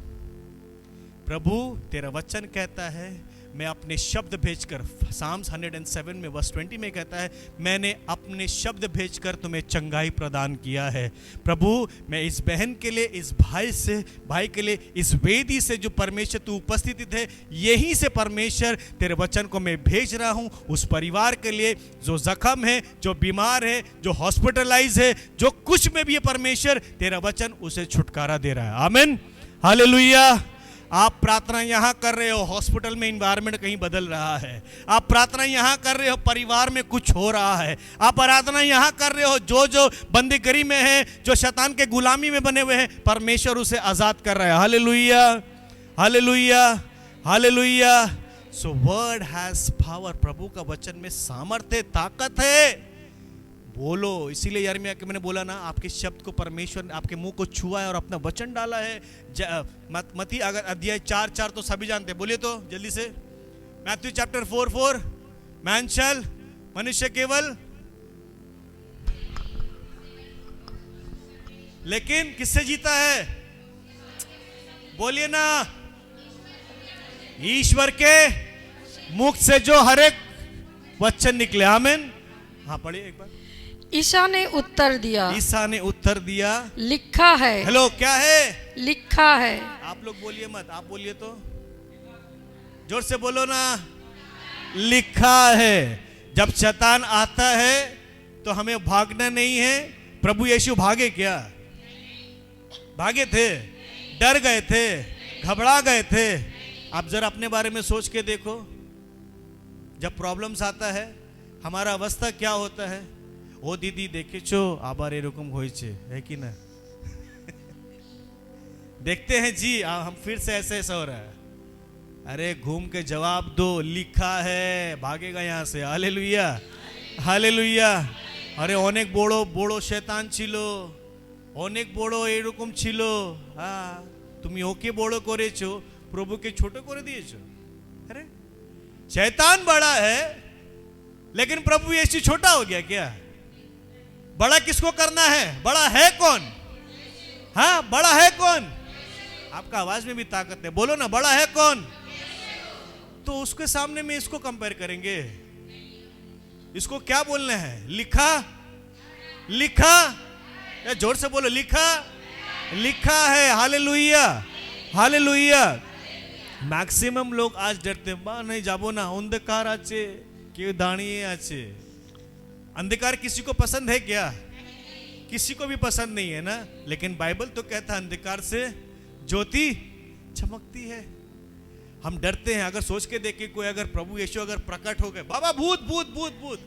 प्रभु तेरा वचन कहता है मैं अपने शब्द भेजकर, साम्स 107 में वर्स 20 में कहता है मैंने अपने शब्द भेजकर तुम्हें चंगाई प्रदान किया है। प्रभु मैं इस बहन के लिए, इस भाई के लिए, इस वेदी से जो परमेश्वर तू उपस्थित है, यहीं से परमेश्वर तेरे वचन को मैं भेज रहा हूं उस परिवार के लिए जो जख्म है, जो बीमार है, जो हॉस्पिटलाइज है, जो कुछ में भी है, परमेश्वर तेरा वचन उसे छुटकारा दे रहा है। आमीन, हालेलुया। आप प्रार्थना यहां कर रहे हो, हॉस्पिटल में एनवायरनमेंट कहीं बदल रहा है। आप प्रार्थना यहां कर रहे हो, परिवार में कुछ हो रहा है। आप प्रार्थना यहां कर रहे हो, जो बंदीगरी में है, जो शैतान के गुलामी में बने हुए हैं, परमेश्वर उसे आजाद कर रहा है। Hallelujah, hallelujah, hallelujah. So word has power. प्रभु का वचन में सामर्थ्य, ताकत है। बोलो। इसीलिए यिर्मयाह के मैंने बोला ना, आपके शब्द को परमेश्वर ने आपके मुंह को छुआ है और अपना वचन डाला है। मत्ती अगर अध्याय 4:4 तो सभी जानते हैं, बोलिए तो जल्दी से। मैथ्यू चैप्टर 4:4, मैन शैल, मनुष्य केवल लेकिन किससे जीता है? बोलिए ना, ईश्वर के मुख से जो हर एक वचन निकले। आमीन। हाँ पढ़िए एक बार। ईसा ने उत्तर दिया, ईसा ने उत्तर दिया, लिखा है। हेलो, क्या है? लिखा है। आप लोग बोलिए मत, आप बोलिए तो जोर से बोलो ना, लिखा है। जब शैतान आता है तो हमें भागना नहीं है। प्रभु यीशु भागे क्या? भागे थे, डर गए थे, घबरा गए थे। आप जरा अपने बारे में सोच के देखो, जब प्रॉब्लम्स आता है हमारा अवस्था क्या होता है? ओ दीदी देखे छो आबार एरकम होइछे, है कि ना? देखते हैं जी, हम फिर से ऐसे हो रहा है। अरे घूम के जवाब दो, लिखा है, भागेगा यहां से। Hallelujah, hallelujah. अरे अनेक बड़ो बड़ो शैतान छिलो, अनेक बड़ो एरकम छिलो। हाँ, तुम ओके बड़ो करेछो, प्रभु के छोटो करे दिएछो। अरे शैतान बड़ा है लेकिन प्रभु यीशु छोटा हो गया क्या? बड़ा किसको करना है? बड़ा है कौन? हाँ, बड़ा है कौन? आपका आवाज में भी ताकत है, बोलो ना, बड़ा है कौन? तो उसके सामने में इसको कंपेयर करेंगे। इसको क्या बोलना है? लिखा, लिखा। या जोर से बोलो, लिखा, लिखा है। Hallelujah, hallelujah. मैक्सिमम लोग आज डरते हैं, बा नहीं जाबो ना, अंधकार आछे, के दाड़िए आछे। अंधकार किसी को पसंद है क्या? किसी को भी पसंद नहीं है ना, लेकिन बाइबल तो कहता है अंधकार से ज्योति चमकती है। हम डरते हैं, अगर सोच के देखे कोई अगर प्रभु यीशु अगर प्रकट हो गए, बाबा भूत भूत भूत भूत,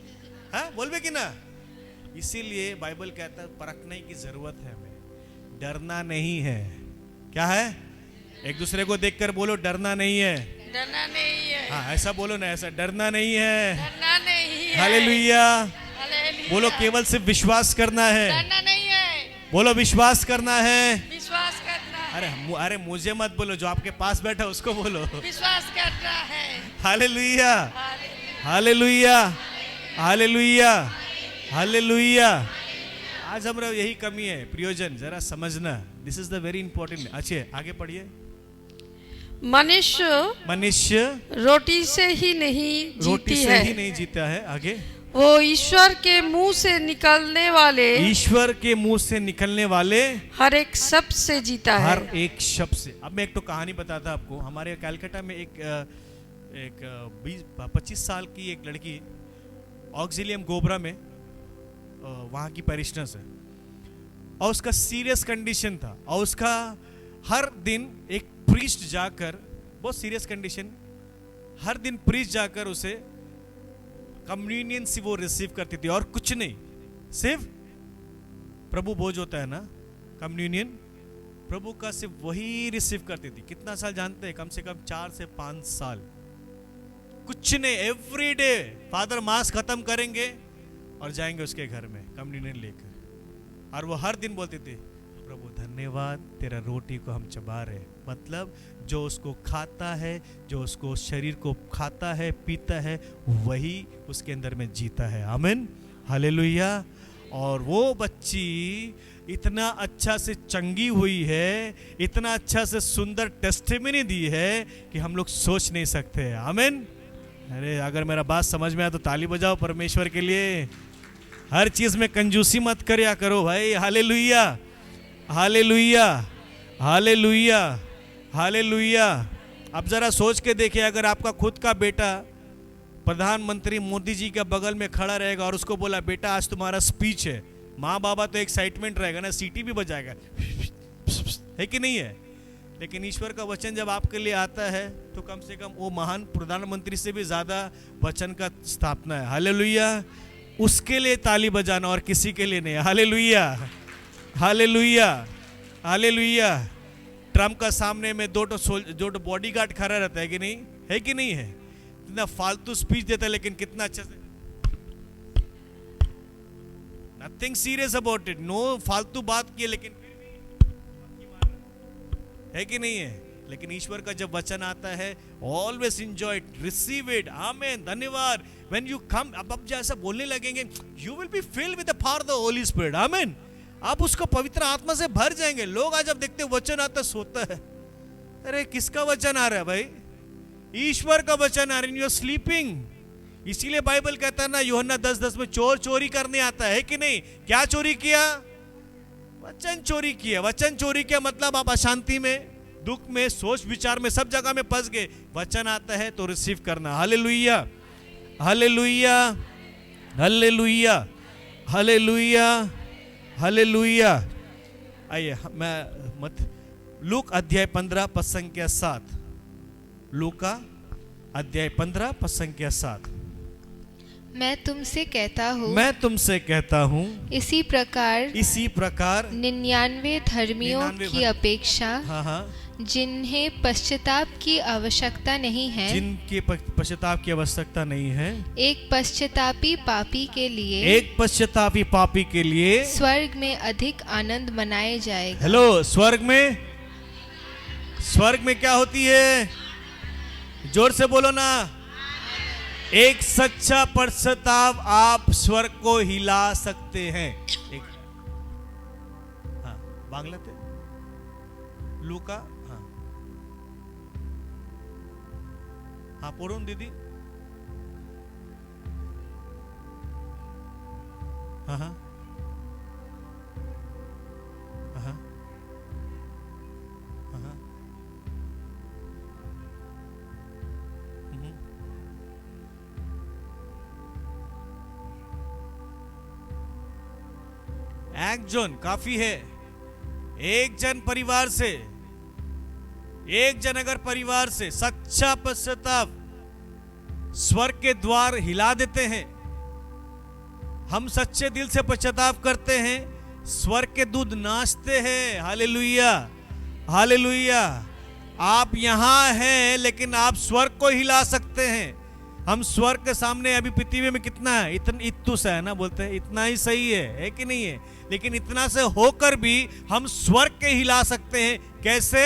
हाँ बोलबे कि ना। इसीलिए बाइबल कहता है परखने की जरूरत है, हमें डरना नहीं है। क्या है? एक दूसरे को देखकर बोलो डरना नहीं है। डरना नहीं है। हाँ ऐसा बोलो ना, ऐसा डरना नहीं है। डरना नहीं है। हालेलुया। हालेलुया। बोलो केवल सिर्फ विश्वास करना है। डरना नहीं है। बोलो विश्वास करना है। विश्वास करना है। अरे मुझे मत बोलो, जो आपके पास बैठा उसको बोलो। विश्वास करना है। Hallelujah hallelujah hallelujah hallelujah. आज हमारा यही कमी है प्रियोजन, जरा समझना, this is the very important. अच्छे आगे पढ़िए। मनुष्य रोटी से ही नहीं रोटी जीती से है, ही नहीं जीता है। आगे, वो ईश्वर के मुंह से निकलने वाले, ईश्वर के मुंह से निकलने वाले हर एक शब्द से जीता है। हर एक शब्द से। अब मैं एक तो कहानी बताता आपको। हमारे कलकत्ता में एक 20-25 साल की एक लड़की ऑक्सिलियम गोबरा में, वहाँ की पैरिशनर्स है, और उसका सीरियस कंडीशन था, और उसका हर दिन एक प्रीस्ट जाकर, बहुत सीरियस कंडीशन, हर दिन प्रीस्ट जाकर उसे कम्युनियन से वो रिसीव करती थी, और कुछ नहीं, सिर्फ प्रभु भोज होता है ना, कम्युनियन प्रभु का सिर्फ वही रिसीव करती थी। कितना साल जानते हैं? कम से कम 4 से 5 साल, कुछ नहीं। एवरी डे फादर मास खत्म करेंगे और जाएंगे उसके घर में कम्युनियन लेकर, और वो हर दिन बोलते थे प्रभु धन्यवाद, तेरा रोटी को हम चबा रहे। मतलब जो उसको खाता है, जो उसको शरीर को खाता है पीता है, वही उसके अंदर में जीता है। आमीन हालेलुया। और वो बच्ची इतना अच्छा से चंगी हुई है, इतना अच्छा से सुंदर टेस्टिमनी दी है कि हम लोग सोच नहीं सकते। आमीन। अरे अगर मेरा बात समझ में आया तो ताली बजाओ परमेश्वर के लिए। हर चीज में कंजूसी मत करया करो भाई। Hallelujah hallelujah hallelujah hallelujah. अब जरा सोच के देखिए, अगर आपका खुद का बेटा प्रधानमंत्री मोदी जी के बगल में खड़ा रहेगा और उसको बोला बेटा आज तुम्हारा स्पीच है, माँ बाबा तो एक्साइटमेंट रहेगा ना, सीटी भी बजाएगा, है कि नहीं है? लेकिन ईश्वर का वचन जब आपके लिए आता है तो कम से कम वो महान प्रधानमंत्री से भी ज्यादा वचन का स्थापना है। हालेलुया। उसके लिए ताली बजाना और किसी के लिए नहीं। Hallelujah hallelujah hallelujah. ट्रम्प का सामने में दो बॉडीगार्ड खड़ा रहता है कि नहीं, है कि नहीं है? इतना फालतू स्पीच देता है, लेकिन कितना अच्छा से, nothing serious about it, no फालतू बात की, लेकिन है कि नहीं है? लेकिन ईश्वर का जब वचन आता है, always enjoy it, receive it. Amen, धन्यवाद। व्हेन यू कम, अब जैसा बोलने लगेंगे, you will be filled with the power of the Holi spirit. Amen. आप उसको पवित्र आत्मा से भर जाएंगे। लोग आज जब देखते वचन आता सोता है, अरे किसका वचन आ रहा है भाई? ईश्वर का वचन आ रहा है। You are sleeping. इसीलिए बाइबल कहता है ना, यूहन्ना 10:10 में, चोर चोरी करने आता है कि नहीं? क्या चोरी किया? वचन चोरी किया। वचन चोरी किया मतलब आप अशांति में, दुख में, सोच विचार में, सब जगह में फंस गए। वचन आता है तो रिसीव करना। Hallelujah hallelujah hallelujah hallelujah hallelujah. आइए मैं लूक अध्याय 15 पद संख्या 7। लूका अध्याय 15 पद संख्या 7। मैं तुमसे कहता हूँ इसी प्रकार 99 धर्मियों की अपेक्षा हाँ जिन्हें पश्चाताप की आवश्यकता नहीं है, जिनके पश्चाताप की आवश्यकता नहीं है, एक पश्चातापी पापी के लिए स्वर्ग में अधिक आनंद मनाए जाएगा। हेलो, स्वर्ग में क्या होती है? जोर से बोलो ना। एक सच्चा पश्चाताप आप स्वर्ग को हिला सकते हैं। एक हाँ बांग्लाते लूका हाँ पढ़ून दीदी। हाँ हाँ हाँ हाँ एक जन काफी है। एक जन परिवार से, एक जन अगर परिवार से सच्चा पश्चाताप स्वर्ग के द्वार हिला देते हैं, हम सच्चे दिल से पश्चाताप करते हैं, स्वर्ग के दूत नाचते हैं। Hallelujah, hallelujah. आप यहां हैं लेकिन आप स्वर्ग को हिला सकते हैं। हम स्वर्ग के सामने अभी पृथ्वी में कितना है, इतु सा है ना, बोलते हैं इतना ही सही है कि नहीं है? लेकिन इतना से होकर भी हम स्वर्ग के हिला सकते हैं। कैसे?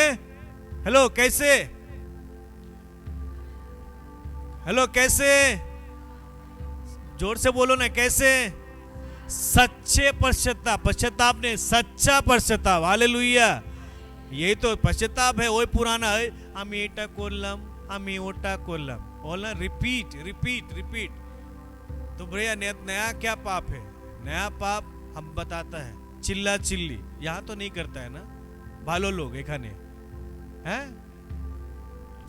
हेलो, कैसे? हेलो, कैसे? जोर से बोलो ना, कैसे? सच्चे पश्चाताप, पश्चाताप ने सच्चा पश्चाताप। हालेलुया। यही तो पश्चाताप है, वही पुराना है। আমি এটা করলাম, আমি ওটা করলাম, बोलना रिपीट रिपीट रिपीट। तो भैया नया क्या पाप है? नया पाप हम बताता है, चिल्ला चिल्ली। यहाँ तो नहीं करता है ना भालो लोग एखाने हैं,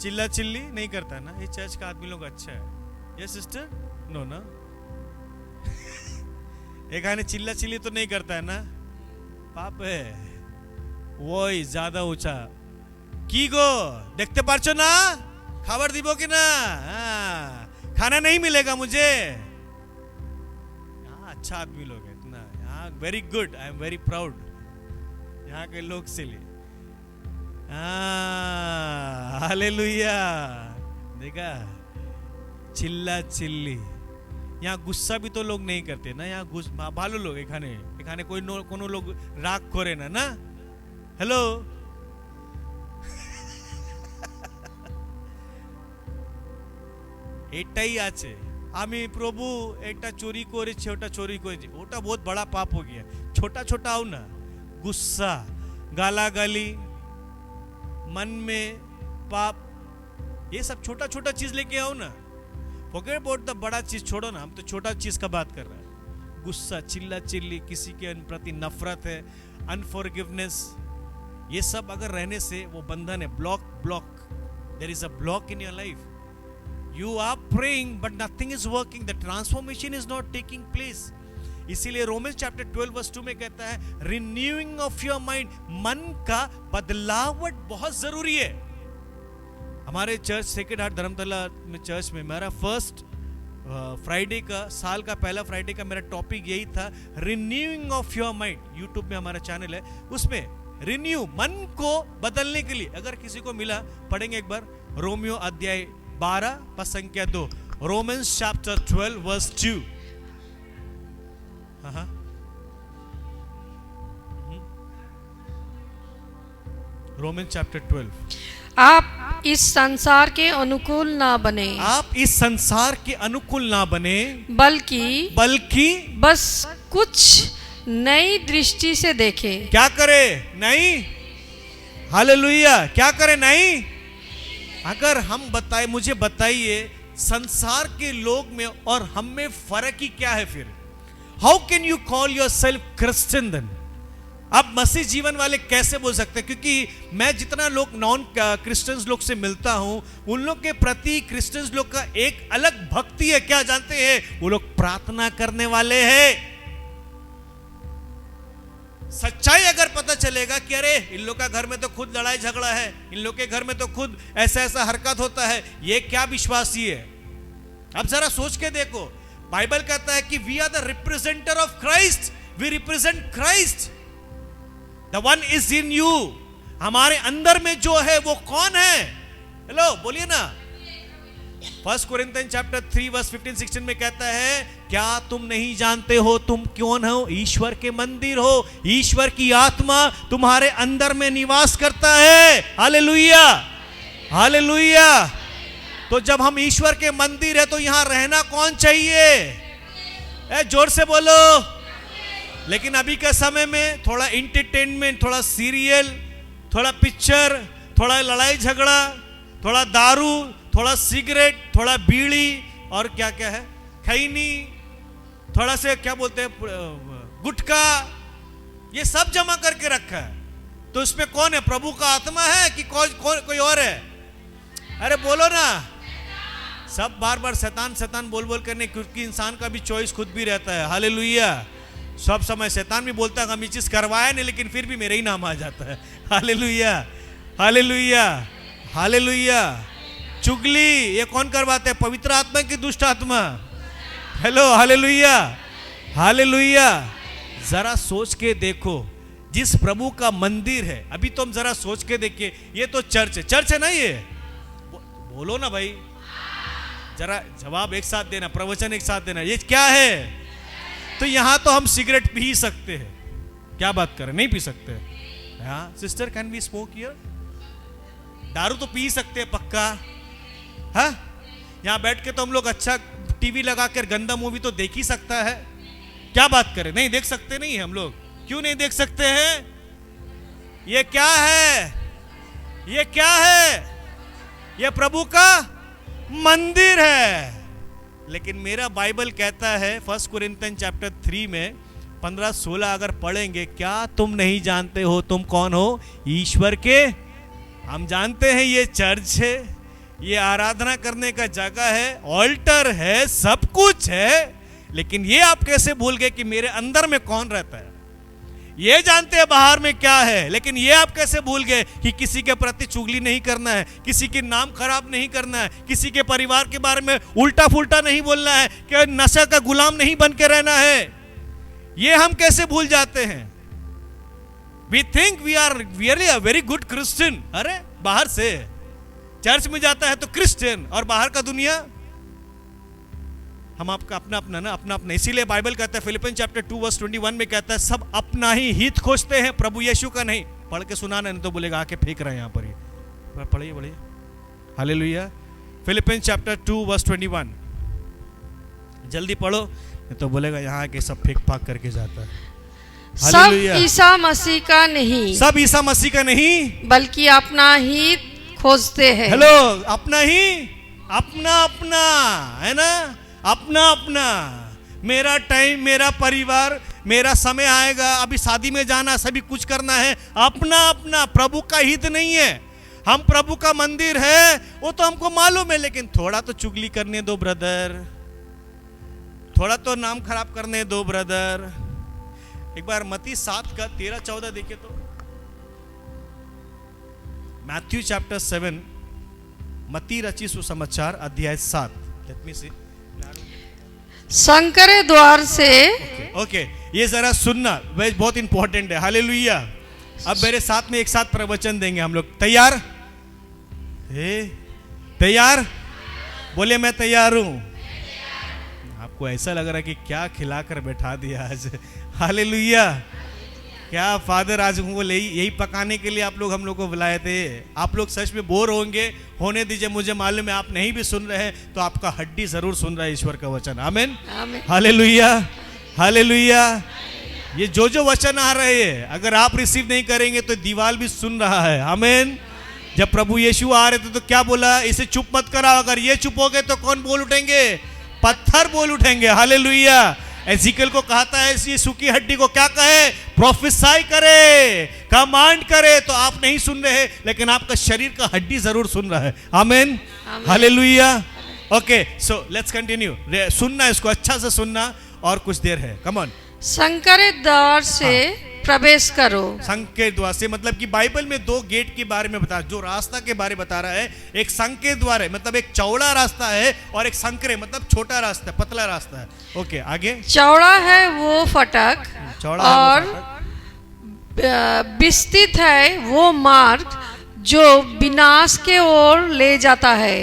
चिल्ला चिल्ली नहीं करता है ना। ये चर्च का आदमी लोग अच्छा है, ये सिस्टर नो ना एखाने चिल्ला चिल्ली तो नहीं करता है ना, पाप है। वही ज्यादा ऊंचा की गो देखते पारछो ना, खबर दिबो कि ना, खाना नहीं मिलेगा मुझे। यहाँ अच्छा आदमी लोग है इतना, यहाँ very good, I am very proud यहाँ के लोग से लिए। हालेलुया। देखा, चिल्ला चिल्ली। यहाँ गुस्सा भी तो लोग नहीं करते ना, यहाँ भालो लोग एखाने कोई कोनो लोग राग करे ना। हेलो, এটাই আছে। আমি প্রভু এটা চুরি করেছি, ওটা চুরি করেছি, ওটা बहुत बड़ा पाप हो गया। छोटा छोटा आओ ना, गुस्सा, गालागाली, मन में पाप, ये सब छोटा छोटा चीज लेके आओ ना। फॉरगेट अबाउट द बड़ा चीज, छोड़ो ना। हम तो छोटा चीज का बात कर रहे हैं। गुस्सा, चिल्ला चिल्ली, किसी के प्रति नफरत है, अनफॉरगिवनेस, ये सब अगर रहने से वो बंधन है। Block, there is a block in your life. You are praying but nothing is working, the transformation is not taking place. इसीलिए रोमन्स चैप्टर 12 वर्स 2 में कहता है रिन्यूइंग ऑफ योर माइंड, मन का बदलावट बहुत जरूरी है। हमारे चर्च सेक्रेड हार्ट धर्मतला में चर्च में मेरा फर्स्ट फ्राइडे का, साल का पहला फ्राइडे का मेरा टॉपिक यही था, renewing of your mind. YouTube में हमारा चैनल है, उसमें रिन्यू, मन को बदलने के लिए। अगर किसी को मिला, पढ़ेंगे एक बार रोमियो अध्याय 12 पद संख्या 2, Romans chapter 12 verse 2। Romans chapter 12। आप इस संसार के अनुकूल ना बने, आप इस संसार के अनुकूल ना बने, बल्कि बस कुछ नई दृष्टि से देखे। क्या करे? नहीं। हालेलुया। क्या करे? नहीं। अगर हम बताए, मुझे बताइए संसार के लोग में और हम में फर्क ही क्या है फिर? How can you call yourself Christian then? आप मसीह जीवन वाले कैसे बोल सकते हैं? क्योंकि मैं जितना लोग नॉन क्रिश्चियंस लोग से मिलता हूं, उन लोग के प्रति क्रिश्चियंस लोग का एक अलग भक्ति है। क्या जानते हैं? वो लोग प्रार्थना करने वाले हैं। सच्चाई अगर पता चलेगा कि अरे इन लोग का घर में तो खुद लड़ाई झगड़ा है, इन लोग के घर में तो खुद ऐसा ऐसा हरकत होता है, ये क्या विश्वासी है? अब जरा सोच के देखो, बाइबल कहता है कि we are the representer of Christ, we represent Christ, the one is in you. हमारे अंदर में जो है वो कौन है? हेलो, बोलिए ना। 1 कोरिन्थियंस चैप्टर 3 वर्स 15-16 में कहता है, क्या तुम नहीं जानते हो तुम कौन हो? ईश्वर के मंदिर हो, ईश्वर की आत्मा तुम्हारे अंदर में निवास करता है। Hallelujah, hallelujah. तो जब हम ईश्वर के मंदिर है तो यहां रहना कौन चाहिए? जोर से बोलो। लेकिन अभी के समय में थोड़ा इंटरटेनमेंट, थोड़ा सीरियल, थोड़ा पिक्चर, थोड़ा लड़ाई झगड़ा, थोड़ा दारू, थोड़ा सिगरेट, थोड़ा बीड़ी और क्या क्या है, खैनी, थोड़ा से क्या बोलते हैं गुटखा, ये सब जमा करके रखा है। तो इसमें कौन है? प्रभु का आत्मा है कि कोई और है? अरे बोलो ना। सब बार बार शैतान शैतान बोल बोल करने, क्योंकि इंसान का भी चॉइस खुद भी रहता है। हालेलुया। सब समय शैतान भी बोलता है हम ये चीज करवाया नहीं, लेकिन फिर भी मेरा ही नाम आ जाता है। Hallelujah, hallelujah, hallelujah. चुगली ये कौन करवाते हैं? पवित्र आत्मा की दुष्ट आत्मा? Hello, hallelujah, hallelujah. जरा सोच के देखो, जिस प्रभु का मंदिर है, अभी तो हम जरा सोच के देखिए, ये तो चर्च है, चर्च है ना ये? बोलो ना भाई, जरा जवाब एक साथ देना, प्रवचन एक साथ देना, ये क्या है? तो यहां तो हम सिगरेट पी सकते हैं, क्या बात करें, नहीं पी सकते? हाँ sister, can we smoke here? दारू तो पी सकते हैं पक्का। हाँ, यहां बैठ के तो हम लोग अच्छा टीवी लगा कर गंदा मूवी तो देख ही सकता है, क्या बात करें? नहीं देख सकते? नहीं हम लोग क्यों नहीं देख सकते हैं? ये क्या है? ये क्या है? ये प्रभु का मंदिर है। लेकिन मेरा बाइबल कहता है 1 कोरिन्थियन चैप्टर 3 में 15-16 अगर पढ़ेंगे, क्या तुम नहीं जानते हो तुम कौन हो? ईश्वर के। हम जानते हैं ये चर्च है, ये आराधना करने का जगह है, ऑल्टर है, सब कुछ है, लेकिन ये आप कैसे भूल गए कि मेरे अंदर में कौन रहता है? ये जानते हैं बाहर में क्या है, लेकिन ये आप कैसे भूल गए कि किसी के प्रति चुगली नहीं करना है, किसी के नाम खराब नहीं करना है, किसी के परिवार के बारे में उल्टा फुल्टा नहीं बोलना है, कि नशा का गुलाम नहीं बन के रहना है। ये हम कैसे भूल जाते हैं? We think we are really a very good Christian. अरे बाहर से चर्च में जाता है तो क्रिश्चियन, और बाहर का दुनिया हम आपका अपना अपना ना, अपना अपना। इसीलिए बाइबल कहता है फिलिपियन चैप्टर 2 वर्स 21 में कहता है सब अपना ही हित खोजते हैं, प्रभु यीशु का नहीं। पढ़ के सुनाना, नहीं तो बोलेगा आके फेंक रहे हैं यहाँ पर ही। पढ़िए पढ़िए, हालेलुया। फिलिपियन चैप्टर 2 वर्स 21, जल्दी पढ़ो, नहीं तो बोलेगा यहाँ आके सब फेंक फाक करके जाता है। सब ईसा मसीह का नहीं, सब ईसा मसीह का नहीं, बल्कि अपना ही खोजते हैं। हेलो, अपना ही, अपना अपना है ना, अपना अपना। मेरा टाइम, मेरा परिवार, मेरा समय आएगा, अभी शादी में जाना, सभी कुछ करना है, अपना अपना। प्रभु का हित नहीं है। हम प्रभु का मंदिर है वो तो हमको मालूम है, लेकिन थोड़ा तो चुगली करने दो ब्रदर, थोड़ा तो नाम खराब करने दो ब्रदर। एक बार मत्ती 7 का 13-14 देखे तो, मैथ्यू चैप्टर 7, मत्ती रची सुसमाचार अध्याय 7। लेट मी सी। शंकर द्वार से, ओके, ये जरा सुनना, बहुत इंपॉर्टेंट है। हालेलुया। अब मेरे साथ में एक साथ प्रवचन देंगे हम लोग। तैयार? तैयार? बोले मैं तैयार हूं। आपको ऐसा लग रहा है कि क्या खिलाकर बैठा दिया आज। हालेलुया। क्या फादर आज हमको यही पकाने के लिए आप लोग हम लोग को बुलाए थे। आप लोग सच में बोर होंगे, होने दीजिए, मुझे मालूम है आप नहीं भी सुन रहे हैं तो आपका हड्डी जरूर सुन रहा है ईश्वर का वचन। आमीन, हालेलुया, हालेलुया। ये जो वचन आ रहे हैं, अगर आप रिसीव नहीं करेंगे तो दीवार भी सुन रहा है। आमीन। जब प्रभु यीशु आ रहे थे तो क्या बोला? इसे चुप मत कराओ, अगर ये चुप हो गए तो कौन बोल उठेंगे? पत्थर बोल उठेंगे। हालेलुया। एजिकल को कहता है इस सूखी हड्डी को क्या कहे? प्रोफेसाई करे, कमांड करे। तो आप नहीं सुन रहे, लेकिन आपका शरीर का हड्डी जरूर सुन रहा है। आमीन, hallelujah. Okay, so let's continue. सुनना, इसको अच्छा से सुनना, और कुछ देर है। Come on. शंकर द्वार से प्रवेश करो। संकेत द्वार से मतलब कि बाइबल में 2 गेट के बारे में बता, जो रास्ता के बारे में बता रहा है। एक संकेत द्वार है, मतलब एक चौड़ा रास्ता है, और एक संकरे मतलब छोटा रास्ता है, पतला रास्ता है। ओके, आगे। चौड़ा है वो फटक, चौड़ा और विस्तृत है वो मार्ग जो विनाश के ओर ले जाता है,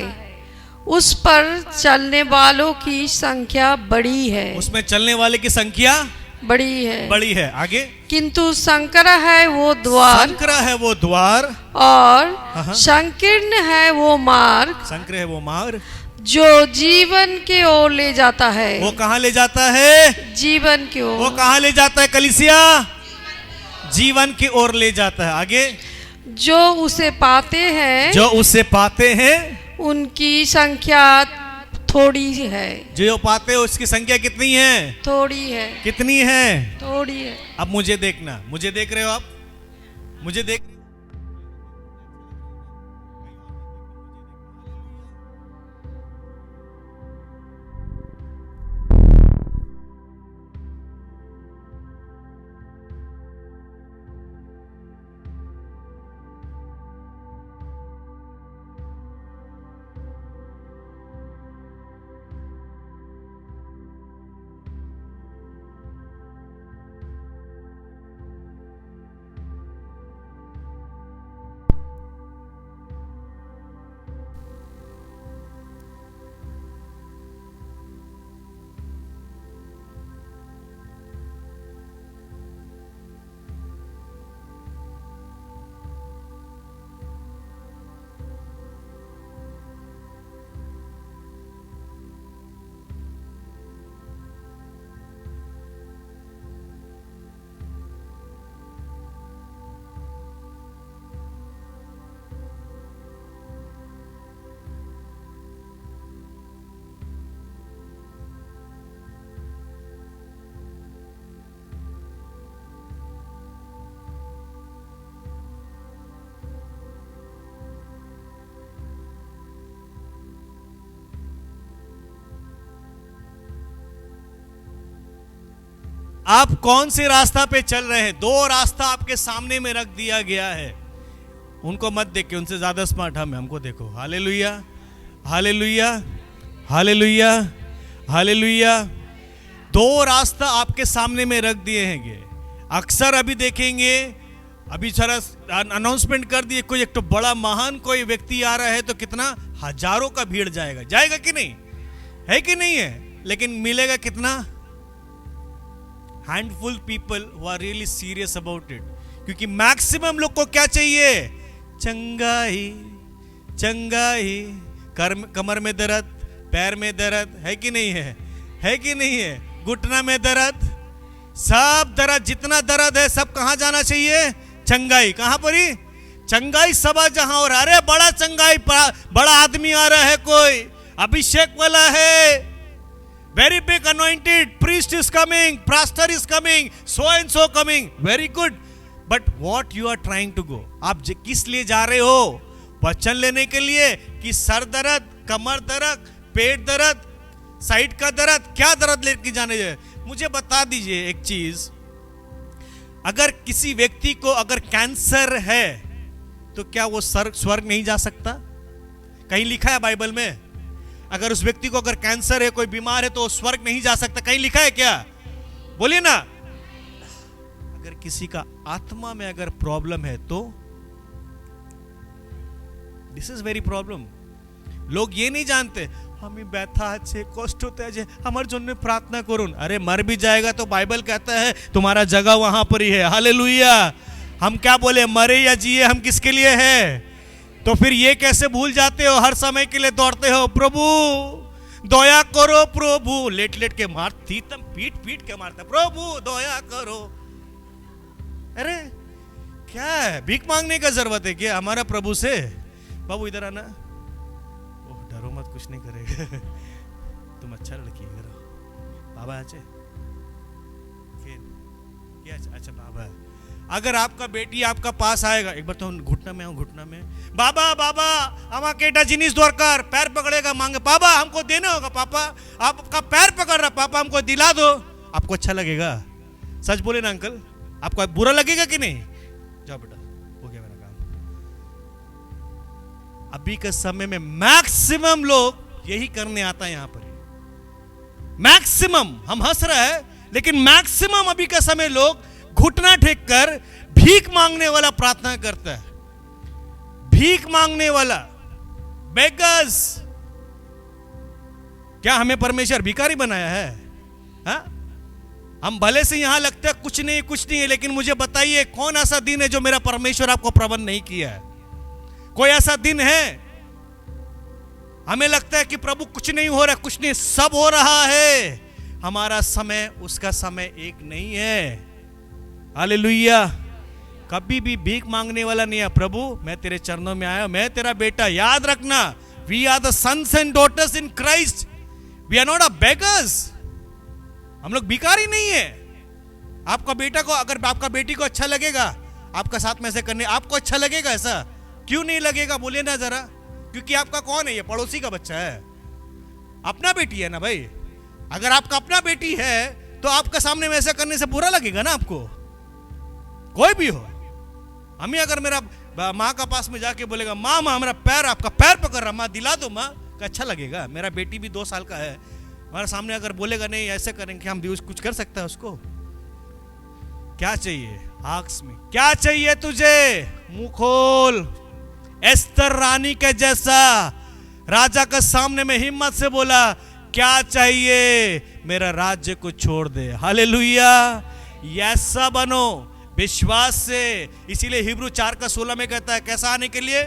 उस पर चलने वालों की संख्या बड़ी है। उसमें चलने वाले की संख्या बड़ी है, बड़ी है। आगे। किंतु संकर है वो द्वार, संकरा है वो द्वार, और संकीर्ण है वो मार्ग, संकर है वो मार्ग जो जीवन के ओर ले जाता है। वो कहाँ ले जाता है? जीवन की ओर। वो कहाँ ले जाता है कलीसिया? जीवन की ओर ले जाता है। आगे। जो उसे पाते हैं, जो उसे पाते हैं उनकी संख्या थोड़ी है। जो पाते हैं उसकी संख्या कितनी है? थोड़ी है। कितनी है? थोड़ी है। अब मुझे देखना, मुझे देख रहे हो आप? मुझे देख आप कौन से रास्ता पे चल रहे हैं? दो रास्ता आपके सामने में रख दिया गया है, उनको मत देख के, उनसे ज्यादा स्मार्ट हमको देखो। Hallelujah, hallelujah, hallelujah, hallelujah. दो रास्ता आपके सामने में रख दिए हैं। अक्सर अभी देखेंगे, अभी जरा अनाउंसमेंट कर दिए, कोई एक तो बड़ा महान कोई व्यक्ति आ रहा है तो कितना हजारों का भीड़ जाएगा, जाएगा कि नहीं, है कि नहीं है? लेकिन मिलेगा कितना? Handful people who are really serious about it. क्योंकि मैक्सिमम लोग को क्या चाहिए? चंगाई, चंगाई। कमर में दर्द, पैर में दर्द, है कि नहीं है? है कि नहीं है? घुटना में दर्द, सब दर्द, जितना दर्द है सब कहां जाना चाहिए? चंगाई। कहां पर ही? चंगाई सब जहां। और अरे बड़ा चंगाई, बड़ा आदमी आ रहा है, कोई अभिषेक वाला है, very big anointed priest is coming, pastor is coming, so and so coming, very good. But what you are trying to go? आप किस लिए जा रहे हो? वचन लेने के लिए कि सर दर्द, कमर दर्द, पेट दर्द, साइड का दर्द, क्या दर्द लेके जाने जाए? मुझे बता दीजिए एक चीज, अगर किसी व्यक्ति को अगर कैंसर है तो क्या वो स्वर्ग नहीं जा सकता? कहीं लिखा है बाइबल में? अगर उस व्यक्ति को अगर कैंसर है, कोई बीमार है, तो वो स्वर्ग नहीं जा सकता? कहीं लिखा है क्या? बोलिए ना। अगर किसी का आत्मा में अगर प्रॉब्लम है तो दिस इज वेरी प्रॉब्लम। लोग ये नहीं जानते, हमें ব্যথা আছে, কষ্ট হতে আছে, हमारे জন্য प्रार्थना करो। अरे मर भी जाएगा तो बाइबल कहता है तुम्हारा जगह वहां पर ही है। हालेलुया। हम क्या बोले, मरे या जिए हम किसके लिए है? तो फिर ये कैसे भूल जाते हो? हर समय के लिए दौड़ते हो, प्रभु दया करो प्रभु, लेट लेट के मारती तम, पीट पीट के मारता, प्रभु दया करो। अरे क्या है, भीख मांगने का जरूरत है क्या हमारा प्रभु से? बाबू इधर आना, डरो मत, कुछ नहीं करेगा, तुम अच्छा लड़की है। बाबा अच्छे क्या? अच्छा बाबा, अगर आपका बेटी आपका पास आएगा, एक बार तो घुटना में आओ, घुटना में, बाबा बाबा हमारा केटा जिनिस दौड़कर पैर पकड़ेगा, मांगे, पापा हमको देना होगा, पापा आपका पैर पकड़ रहा, पापा हमको दिला दो। आपको अच्छा लगेगा? सच बोले ना अंकल, आपको बुरा लगेगा कि नहीं? जाओ बेटा, हो गया मेरा काम। अभी के समय में मैक्सिमम लोग यही करने आता है यहां पर। मैक्सिमम, हम हंस रहे हैं लेकिन मैक्सिमम अभी का समय लोग घुटना टेक कर भीख मांगने वाला प्रार्थना करता है। भीख मांगने वाला, बेगर्स। क्या हमें परमेश्वर भिखारी बनाया है? हा? हम भले से यहां लगते हैं कुछ नहीं है, लेकिन मुझे बताइए कौन ऐसा दिन है जो मेरा परमेश्वर आपको प्रबंध नहीं किया है? कोई ऐसा दिन है? हमें लगता है कि प्रभु कुछ नहीं हो रहा, कुछ नहीं, सब हो रहा है। हमारा समय उसका समय एक नहीं है। हालेलुया। कभी भी भीख मांगने वाला नहीं है। प्रभु मैं तेरे चरणों में आया, मैं तेरा बेटा, याद रखना, we are the sons and daughters in Christ, we are not a beggars. हम लोग भिखारी नहीं है। आपका बेटा को, अगर आपका बेटी को अच्छा लगेगा आपका साथ में ऐसे करने, आपको अच्छा लगेगा? ऐसा क्यों नहीं लगेगा? बोलिए ना जरा। क्योंकि आपका कौन है? ये पड़ोसी का बच्चा है, अपना बेटी है ना भाई। अगर आपका अपना बेटी है तो आपका सामने में ऐसा करने से बुरा लगेगा ना आपको, कोई भी हो। हमें अगर मेरा माँ का पास में जाके बोलेगा, माँ माँ मेरा पैर, आपका पैर पकड़ रहा, माँ दिला दो माँ, का अच्छा लगेगा? मेरा बेटी भी 2 साल का है, हमारे सामने अगर बोलेगा नहीं ऐसे करेंगे, हम भी कुछ कर सकता है उसको? क्या चाहिए? आक्स में क्या चाहिए तुझे? मुंह खोल। एस्तर रानी के जैसा राजा के सामने में हिम्मत से बोला, क्या चाहिए? मेरा राज्य को छोड़ दे। हालेलुया। ऐसा बनो विश्वास से। इसीलिए हिब्रू 4:16 में कहता है, कैसा आने के लिए?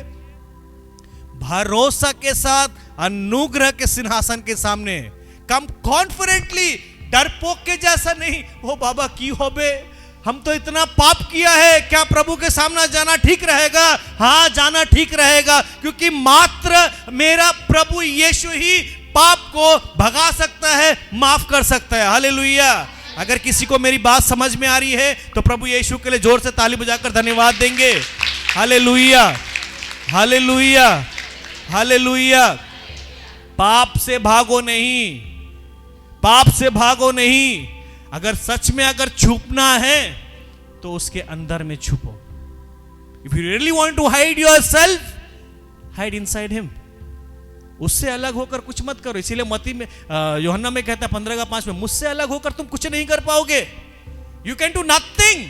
भरोसा के साथ अनुग्रह के सिंहासन के सामने, कम कॉन्फिडेंटली, डरपोक के जैसा नहीं। ओ बाबा की हो बे, हम तो इतना पाप किया है, क्या प्रभु के सामने जाना ठीक रहेगा? हाँ जाना ठीक रहेगा, क्योंकि मात्र मेरा प्रभु यीशु ही पाप को भगा सकता है, माफ कर सकता है। हालेलुया। अगर किसी को मेरी बात समझ में आ रही है तो प्रभु यीशु के लिए जोर से ताली बजाकर धन्यवाद देंगे। Hallelujah, hallelujah, hallelujah. पाप से भागो नहीं, पाप से भागो नहीं। अगर सच में अगर छुपना है तो उसके अंदर में छुपो। If you really want to hide yourself, hide inside him. उससे अलग होकर कुछ मत करो। इसीलिए मती में यूहन्ना में कहता है 15:5 में, मुझसे अलग होकर तुम कुछ नहीं कर पाओगे। You can do nothing.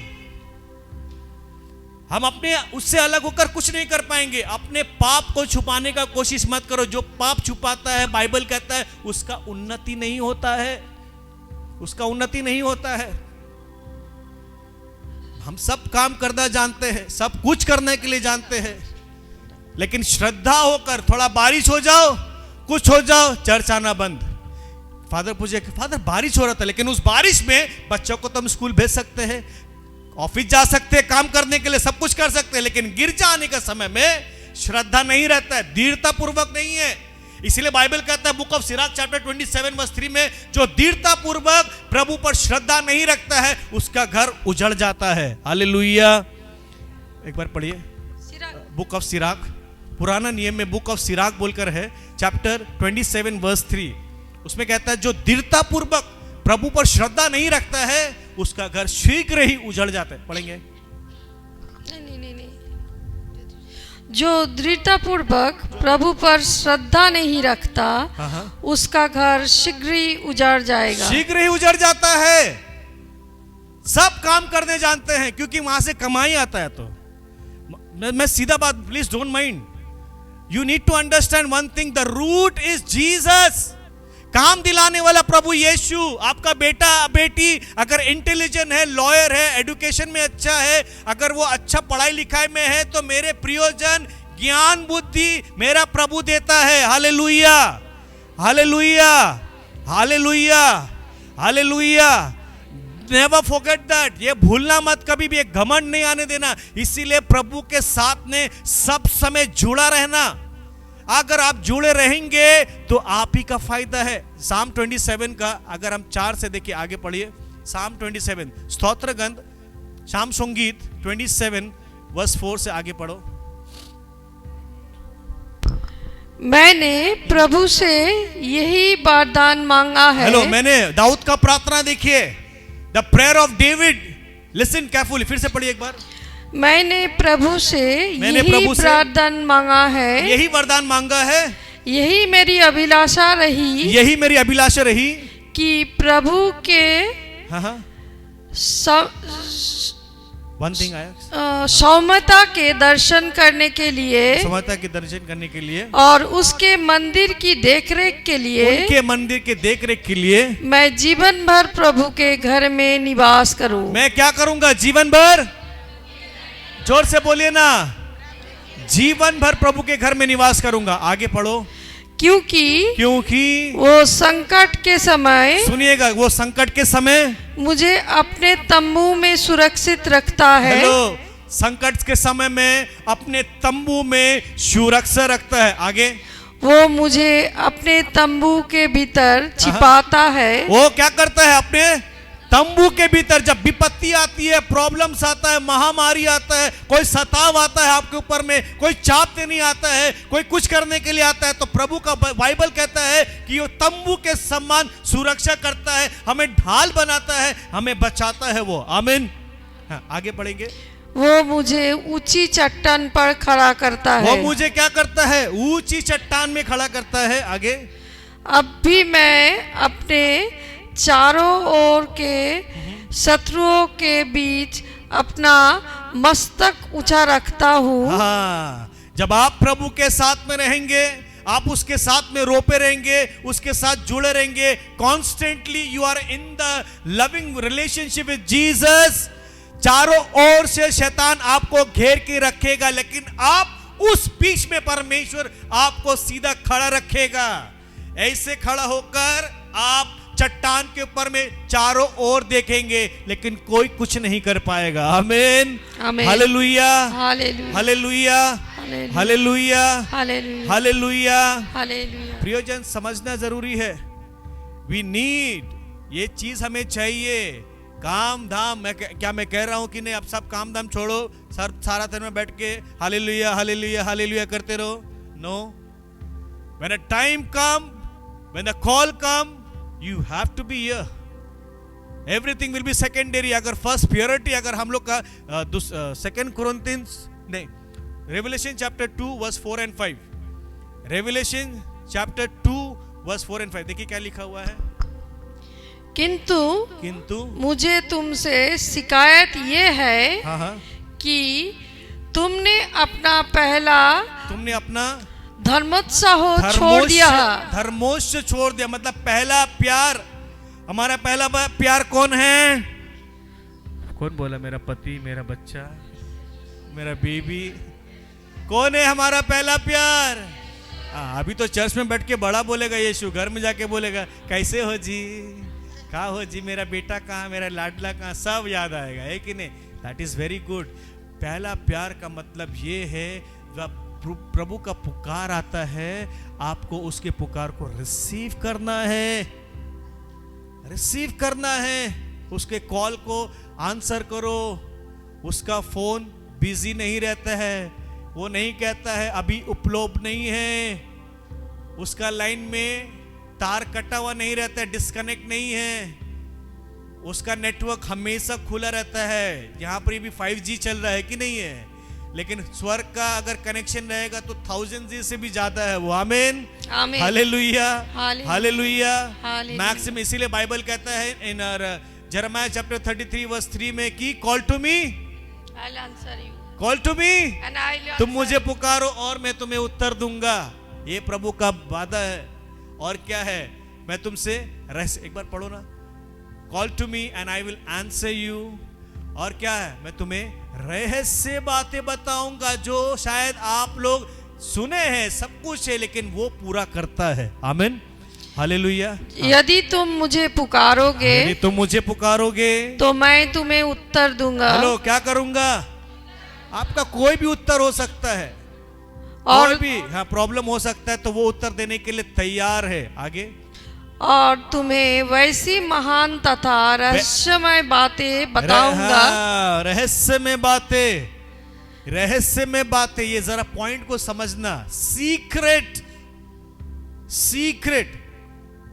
हम अपने उससे अलग होकर कुछ नहीं कर पाएंगे। अपने पाप को छुपाने का कोशिश मत करो। जो पाप छुपाता है, बाइबल कहता है, उसका उन्नति नहीं होता है, उसका उन्नति नहीं होता है। हम सब काम करना जानते हैं, सब कुछ करने के लिए जानते हैं, लेकिन श्रद्धा होकर थोड़ा बारिश हो जाओ, कुछ हो जाओ, चर्च आना बंद। फादर पूछे कि फादर बारिश हो रहा था, लेकिन उस बारिश में बच्चों को तो हम स्कूल भेज सकते हैं, ऑफिस जा सकते हैं, काम करने के लिए सब कुछ कर सकते हैं, लेकिन गिरजा आने का समय में श्रद्धा नहीं रहता है, दृढ़ता पूर्वक नहीं है। इसलिए बाइबल कहता है बुक ऑफ सिराक चैप्टर 27:3 में, जो दृढ़ता पूर्वक प्रभु पर श्रद्धा नहीं रखता है उसका घर उजड़ जाता है। हालेलुया। एक बार पढ़िए बुक ऑफ सिराक, पुराना नियम में बुक ऑफ सिराक बोलकर है, चैप्टर 27:3। उसमें कहता है जो दृढ़ता पूर्वक प्रभु पर श्रद्धा नहीं रखता है उसका घर शीघ्र ही उजड़ जाता है। पढ़ेंगे? नहीं। जो दृढ़ता पूर्वक प्रभु पर श्रद्धा नहीं रखता उसका घर शीघ्र ही उजड़ जाएगा। शीघ्र ही उजड़ जाता है। सब काम करने जानते हैं क्योंकि वहां से कमाई आता है। तो मैं सीधा बात, please don't mind, you need to understand one thing, the root is Jesus. काम दिलाने वाला प्रभु यीशु। आपका बेटा बेटी अगर इंटेलिजेंट है, लॉयर है, एजुकेशन में अच्छा है, अगर वो अच्छा पढ़ाई लिखाई में है, तो मेरे प्रियोजन ज्ञान बुद्धि मेरा प्रभु देता है। Hallelujah, hallelujah, hallelujah, hallelujah. Never forget that. ये भूलना मत कभी भी, एक घमंड नहीं आने देना। इसीलिए प्रभु के साथ में सब समय जुड़ा रहना। अगर आप जुड़े रहेंगे तो आप ही का फायदा है। साम 27 का अगर हम 4 से देखिए, आगे पढ़िए। साम 27 स्तोत्र गंध, शाम संगीत 27:4 से आगे पढ़ो। मैंने प्रभु से यही वरदान मांगा है। हेलो, मैंने दाऊद का प्रार्थना देखिए, the prayer of David. Listen carefully, फिर से पढ़िए एक बार। मैंने प्रभु से यही वरदान मांगा है, यही वरदान मांगा है, यही मेरी अभिलाषा रही, यही मेरी अभिलाषा रही कि प्रभु के वन थिंग आया, सौम्यता के दर्शन करने के लिए, सौम्यता के दर्शन करने के लिए और उसके मंदिर की देखरेख के लिए, उनके मंदिर के देखरेख के लिए मैं जीवन भर प्रभु के घर में निवास करूं। मैं क्या करूंगा? जीवन भर, जोर से बोलिए ना, जीवन भर प्रभु के घर में निवास करूंगा। आगे पढ़ो। क्योंकि वो संकट के समय, सुनिएगा, वो संकट के समय मुझे अपने तंबू में सुरक्षित रखता है। हेलो, संकट के समय में अपने तंबू में सुरक्षा रखता है। आगे, वो मुझे अपने तंबू के भीतर छिपाता है। वो क्या करता है? अपने तंबू के भीतर जब विपत्ति आती है, प्रॉब्लम्स आता है, महामारी आता है, कोई सताव आता है आपके ऊपर में, कोई चाप देने आता है, कोई कुछ करने के लिए आता है, तो प्रभु का बाइबल कहता है कि वो तंबू के समान सुरक्षा करता है, हमें ढाल बनाता है, हमें बचाता है वो। आमीन। हाँ, आगे पढ़ेंगे। वो मुझे ऊंची चट्टान पर खड़ा करता है। वो मुझे क्या करता है? ऊंची चट्टान में खड़ा करता है। आगे, अब भी मैं अपने चारों ओर के शत्रुओं के बीच अपना मस्तक ऊंचा रखता हूँ। हाँ, जब आप प्रभु के साथ में रहेंगे, आप उसके साथ में रोपे रहेंगे, उसके साथ जुड़े रहेंगे, constantly you are in the loving relationship with Jesus, चारों ओर से शैतान आपको घेर के रखेगा, लेकिन आप उस बीच में परमेश्वर आपको सीधा खड़ा रखेगा। ऐसे खड़ा होकर आप चट्टान के ऊपर में चारों ओर देखेंगे, लेकिन कोई कुछ नहीं कर पाएगा। आमीन, hallelujah, hallelujah, hallelujah, hallelujah, hallelujah. प्रियजन, समझना जरूरी है। वी नीड, ये चीज हमें चाहिए। काम धाम, मैं कह रहा हूं कि नहीं, अब सब काम धाम छोड़ो, सारा दिन में बैठ के हालेलुया हालेलुया हालेलुया करते रहो। No, when a time come, when the call come, you have to be here. Everything will be secondary. अगर फर्स्ट प्योरिटी, अगर हम लोग का सेकेंड कुरिन्थियंस नहीं, Revelation chapter 2 verse 4 and 5, Revelation chapter 2 verse 4 and 5, देखिए क्या लिखा हुआ है। किंतु मुझे तुमसे शिकायत ये है, हाँ, कि तुमने अपना धर्मोत्साह छोड़ दिया। धर्मोत्साह छोड़ दिया मतलब पहला प्यार। हमारा पहला प्यार कौन है? कौन बोला? मेरा पति, मेरा बच्चा, मेरा बीबी। कौन है हमारा पहला प्यार? अभी तो चर्च में बैठ के बड़ा बोलेगा यीशु, घर में जाके बोलेगा कैसे हो जी, कहा हो जी, मेरा बेटा कहाँ, मेरा लाडला कहाँ, सब याद आएगा, है कि नहीं? That is very good. पहला प्यार का मतलब ये है, जब प्रभु का पुकार आता है, आपको उसके पुकार को रिसीव करना है, रिसीव करना है। उसके कॉल को आंसर करो। उसका फोन बिजी नहीं रहता है, वो नहीं कहता है अभी उपलब्ध नहीं है। उसका लाइन में तार कटा हुआ नहीं रहता है, डिस्कनेक्ट नहीं है। उसका नेटवर्क हमेशा खुला रहता है। यहाँ पर भी 5G चल रहा है कि नहीं है? लेकिन स्वर्ग का अगर कनेक्शन रहेगा तो 1000G से भी ज्यादा है वो। आमीन, हालेलुया, हालेलुया। मैक्सिमम इसीलिए बाइबल कहता है इन जेरेमाया चैप्टर 33 वर्स 3 में कि call to me, call to me, तुम मुझे पुकारो और मैं तुम्हें उत्तर दूंगा। ये प्रभु का वादा है। और क्या है? मैं तुमसे एक बार पढ़ो ना, call to me and I will answer you. और क्या है? मैं तुम्हें रहस्य बातें बताऊंगा जो शायद आप लोग सुने हैं, सब कुछ है, लेकिन वो पूरा करता है। आमीन, हालेलुया। यदि तुम मुझे पुकारोगे, यदि तुम मुझे पुकारोगे तो मैं तुम्हें उत्तर दूंगा। हेलो, क्या करूंगा? आपका कोई भी उत्तर हो सकता है, और कोई भी हाँ प्रॉब्लम हो सकता है, तो वो उत्तर देने के लिए तैयार है। आगे, और तुम्हें वैसी महान तथा रहस्यमय बातें बताऊंगा। रहस्यमय बातें, रहस्यमय बातें, ये जरा पॉइंट को समझना। सीक्रेट, सीक्रेट,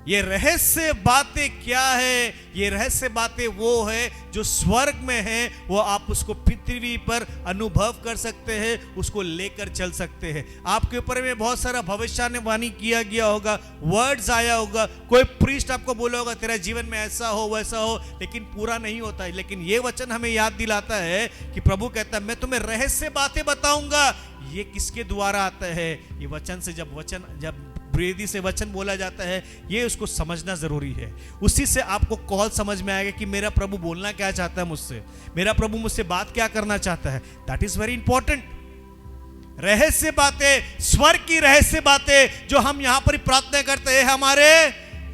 ये रहस्य बातें क्या है? ये रहस्य बातें वो है जो स्वर्ग में है, वो आप उसको पृथ्वी पर अनुभव कर सकते हैं, उसको लेकर चल सकते हैं। आपके ऊपर में बहुत सारा भविष्यवाणी किया गया होगा, वर्ड्स आया होगा, कोई प्रीस्ट आपको बोला होगा तेरा जीवन में ऐसा हो वैसा हो, लेकिन पूरा नहीं होता है। लेकिन ये वचन हमें याद दिलाता है कि प्रभु कहता है मैं तुम्हें रहस्य बातें बताऊंगा। ये किसके द्वारा आता है? ये वचन से। जब प्रेरित से वचन बोला जाता है, ये उसको समझना जरूरी है। उसी से आपको कॉल समझ में आएगा कि मेरा प्रभु बोलना क्या चाहता है मुझसे, मेरा प्रभु मुझसे बात क्या करना चाहता है। That is very important. रहस्य बातें, स्वर्ग की रहस्य बातें जो हम यहां पर प्रार्थना करते हैं, हमारे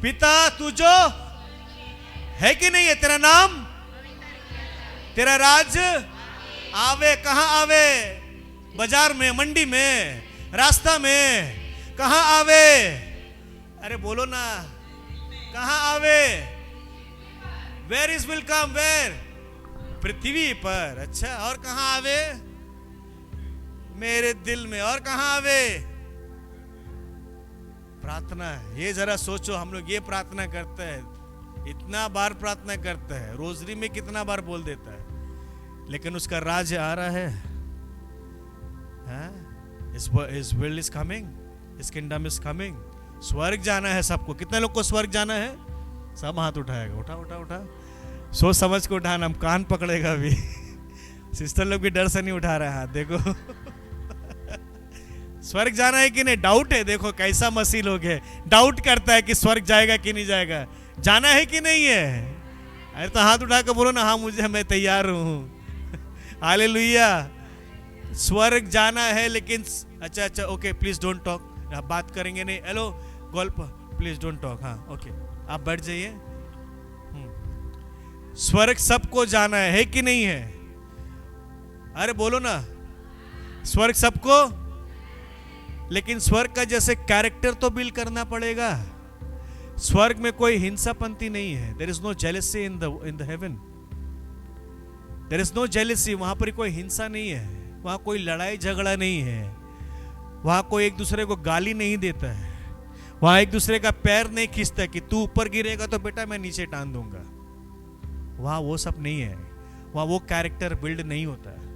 पिता तू जो है कि नहीं है, तेरा नाम, तेरा राज आवे। कहां आवे? बाजार में, मंडी में, रास्ता में, कहां आवे? अरे बोलो ना, कहां आवे? Where is will come, where? पृथ्वी पर। अच्छा, और कहां आवे? मेरे दिल में। और कहां आवे? प्रार्थना है। ये जरा सोचो, हम लोग ये प्रार्थना करते हैं, इतना बार प्रार्थना करते हैं, रोजरी में कितना बार बोल देता है, लेकिन उसका राज आ रहा है। His will is coming, His kingdom is coming। स्वर्ग जाना है सबको। कितने लोग को स्वर्ग जाना है? सब हाथ उठाएगा। उठा उठा उठा, सोच समझ के उठाना, हम कान पकड़ेगा अभी। सिस्टर लोग भी डर से नहीं उठा रहे हाथ, देखो। स्वर्ग जाना है कि नहीं? डाउट है। देखो कैसा मसीह लोग है, डाउट करता है कि स्वर्ग जाएगा कि नहीं जाएगा, जाना है कि नहीं है। अरे तो हाथ उठा के बोलो ना, हाँ मुझे, मैं तैयार हूँ। हालेलुया। स्वर्ग जाना है, लेकिन अच्छा ओके, प्लीज डोंट टॉक, आप बात करेंगे नहीं। हेलो गोल्प, प्लीज डोंट टॉक। हाँ ओके, आप बैठ जाइए। स्वर्ग सबको जाना है कि नहीं है? अरे बोलो ना, स्वर्ग सबको, लेकिन स्वर्ग का जैसे कैरेक्टर तो बिल्ड करना पड़ेगा। स्वर्ग में कोई हिंसापंथी नहीं है। There is no jealousy in the heaven, there is no jealousy. वहां पर कोई हिंसा नहीं है, वहां कोई लड़ाई झगड़ा नहीं है, वहां कोई एक दूसरे को गाली नहीं देता है, वहां एक दूसरे का पैर नहीं खींचता कि तू ऊपर गिरेगा तो बेटा मैं नीचे टांग दूंगा। वहां वो सब नहीं है, वहां वो कैरेक्टर बिल्ड नहीं होता है।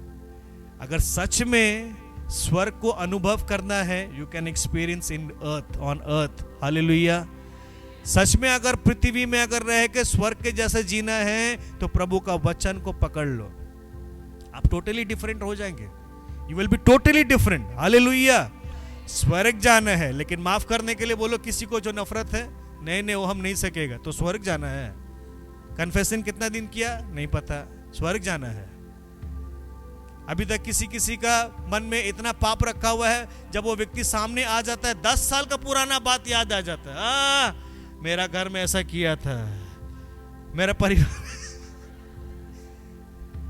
अगर सच में स्वर्ग को अनुभव करना है, you can experience in earth, on earth. Hallelujah. सच में अगर पृथ्वी में अगर रह के स्वर्ग के जैसे जीना है तो प्रभु का वचन को पकड़ लो, आप टोटली डिफरेंट हो जाएंगे। You will be totally different. Hallelujah. स्वर्ग जाना है, लेकिन माफ करने के लिए बोलो किसी को जो नफरत है, नहीं वो हम नहीं सकेगा, तो स्वर्ग जाना है। कन्फेशन कितना दिन किया नहीं पता, स्वर्ग जाना है। अभी तक किसी का मन में इतना पाप रखा हुआ है, जब वो व्यक्ति सामने आ जाता है 10 साल का पुराना बात याद आ जाता है। मेरा घर में ऐसा किया था, मेरा परिवार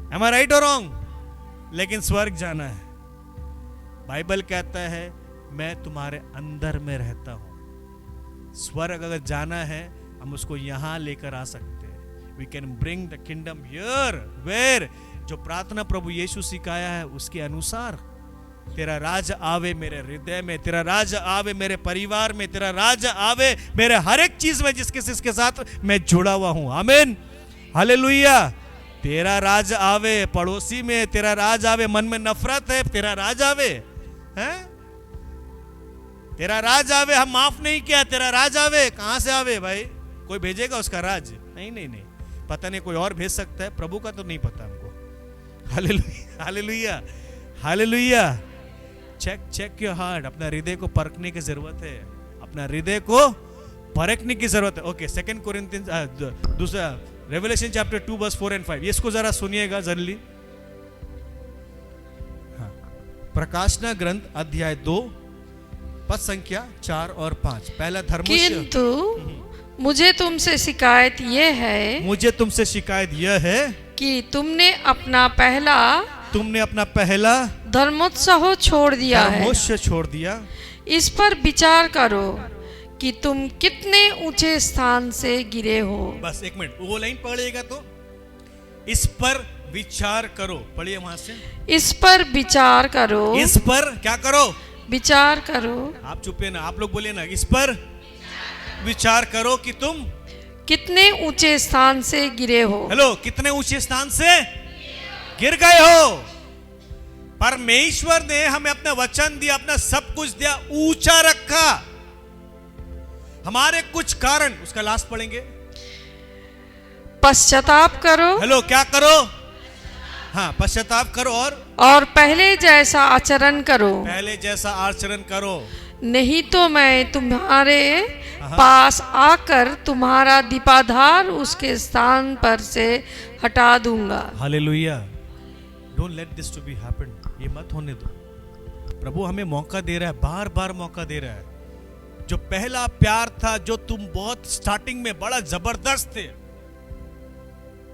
Am I right or wrong? लेकिन स्वर्ग जाना है। बाइबल कहता है मैं तुम्हारे अंदर में रहता हूं। स्वर्ग अगर जाना है, हम उसको यहां लेकर आ सकते हैं। We can bring the kingdom here, where जो प्रार्थना प्रभु यीशु सिखाया है उसके अनुसार। तेरा राज आवे मेरे हृदय में, तेरा राज आवे मेरे परिवार में, तेरा राज आवे मेरे हर एक चीज में जिसके साथ मैं जुड़ा हुआ हूं। आमीन, हालेलुया। तेरा राज आवे पड़ोसी में, तेरा राज आवे मन में नफरत है, तेरा राज आवे हैं, तेरा राज आवे हम माफ नहीं किया, तेरा राज आवे। कहां से आवे भाई? कोई भेजेगा उसका राज? नहीं, पता नहीं, कोई और भेज सकता है, प्रभु का तो नहीं पता हमको। Hallelujah, hallelujah, hallelujah. Check your heart. अपना हृदय को परखने की जरूरत है, अपना हृदय को परखने की जरूरत है। ओके, 2 कोरिन्थियंस दूसरा रेवलेशन चैप्टर 2 वर्स 4 and 5, इसको जरा सुनिएगा जल्दी। हाँ, प्रकाशना ग्रंथ अध्याय 2 पद संख्या 4 और 5। पहला धर्मोपदेश। किंतु मुझे तुमसे शिकायत यह है कि तुमने अपना पहला धर्मोत्सव छोड़ दिया है। इस पर विचार करो कि तुम कितने ऊंचे स्थान से गिरे हो। बस एक मिनट, वो लाइन पढ़िएगा तो, इस पर विचार करो, पढ़िए वहां से। इस पर विचार करो। इस पर क्या करो? विचार करो। आप चुप है ना, आप लोग बोलिए ना, इस पर विचार करो कि तुम कितने ऊंचे स्थान से गिरे हो। हेलो, कितने ऊंचे स्थान से गिर गए हो। परमेश्वर ने हमें अपना वचन दिया, अपना सब कुछ दिया, ऊंचा रखा। हमारे कुछ कारण, उसका लास्ट पढ़ेंगे, पश्चाताप करो। हेलो, क्या करो? हाँ, पश्चाताप करो और पहले जैसा आचरण करो। पहले जैसा आचरण करो, नहीं तो मैं तुम्हारे पास आकर तुम्हारा दीपाधार उसके स्थान पर से हटा दूंगा। Hallelujah. Don't let this to be happen. ये मत होने दो। प्रभु हमें मौका दे रहा है, बार बार मौका दे रहा है। जो पहला प्यार था, जो तुम बहुत स्टार्टिंग में बड़ा जबरदस्त थे,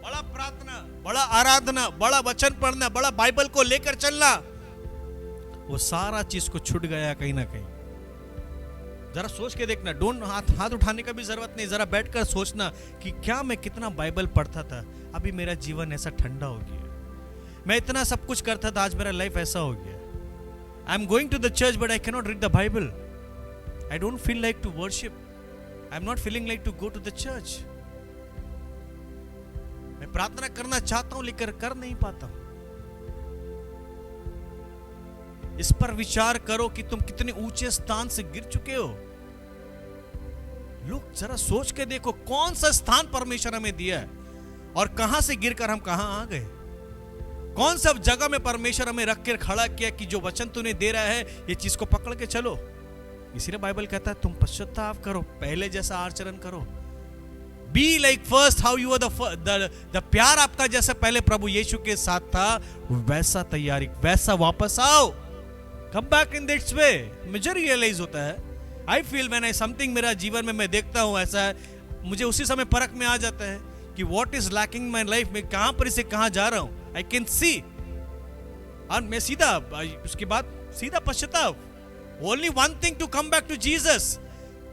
बड़ा प्रार्थना, बड़ा आराधना, बड़ा वचन पढ़ना, बड़ा बाइबल को लेकर चलना, वो सारा चीज को छूट गया कहीं ना कहीं। जरा सोच के देखना, डोंट हाथ उठाने का भी जरूरत नहीं, जरा बैठकर सोचना कि क्या मैं कितना बाइबल पढ़ता था, अभी मेरा जीवन ऐसा ठंडा हो गया। मैं इतना सब कुछ करता था, आज मेरा लाइफ ऐसा हो गया। I am going to the church but I can not read the Bible. I don't feel like to worship. I am not feeling like to go to the church. मैं प्रार्थना करना चाहता हूं लेकर कर नहीं पाता हूं। इस पर विचार करो कि तुम कितने ऊंचे स्थान से गिर चुके हो। लोग जरा सोच के देखो, कौन सा स्थान परमेश्वर हमें दिया है और कहां से गिरकर हम कहां आ गए। कौन सा जगह में परमेश्वर हमें रख कर खड़ा किया कि जो वचन तूने दे रहा है ये चीज को पकड़ के चलो। इसीलिए बाइबल कहता है तुम पश्चाताप करो, पहले जैसा आचरण करो। Be like first how you are the प्यार आपका जैसा पहले प्रभु यीशु के साथ था, वैसा तैयारी, वैसा वापस आओ। कम बैक इन दिस वे। मुझे रियलाइज होता है, I feel when I something मेरा जीवन में मैं देखता हूं ऐसा है, मुझे उसी समय परख में आ जाता है कि what is lacking my life, में कहां पर से कहां जा रहा हूं। आई कैन सी, और मैं सीधा उसके बाद सीधा पश्चाताप। Only one thing to come back to Jesus.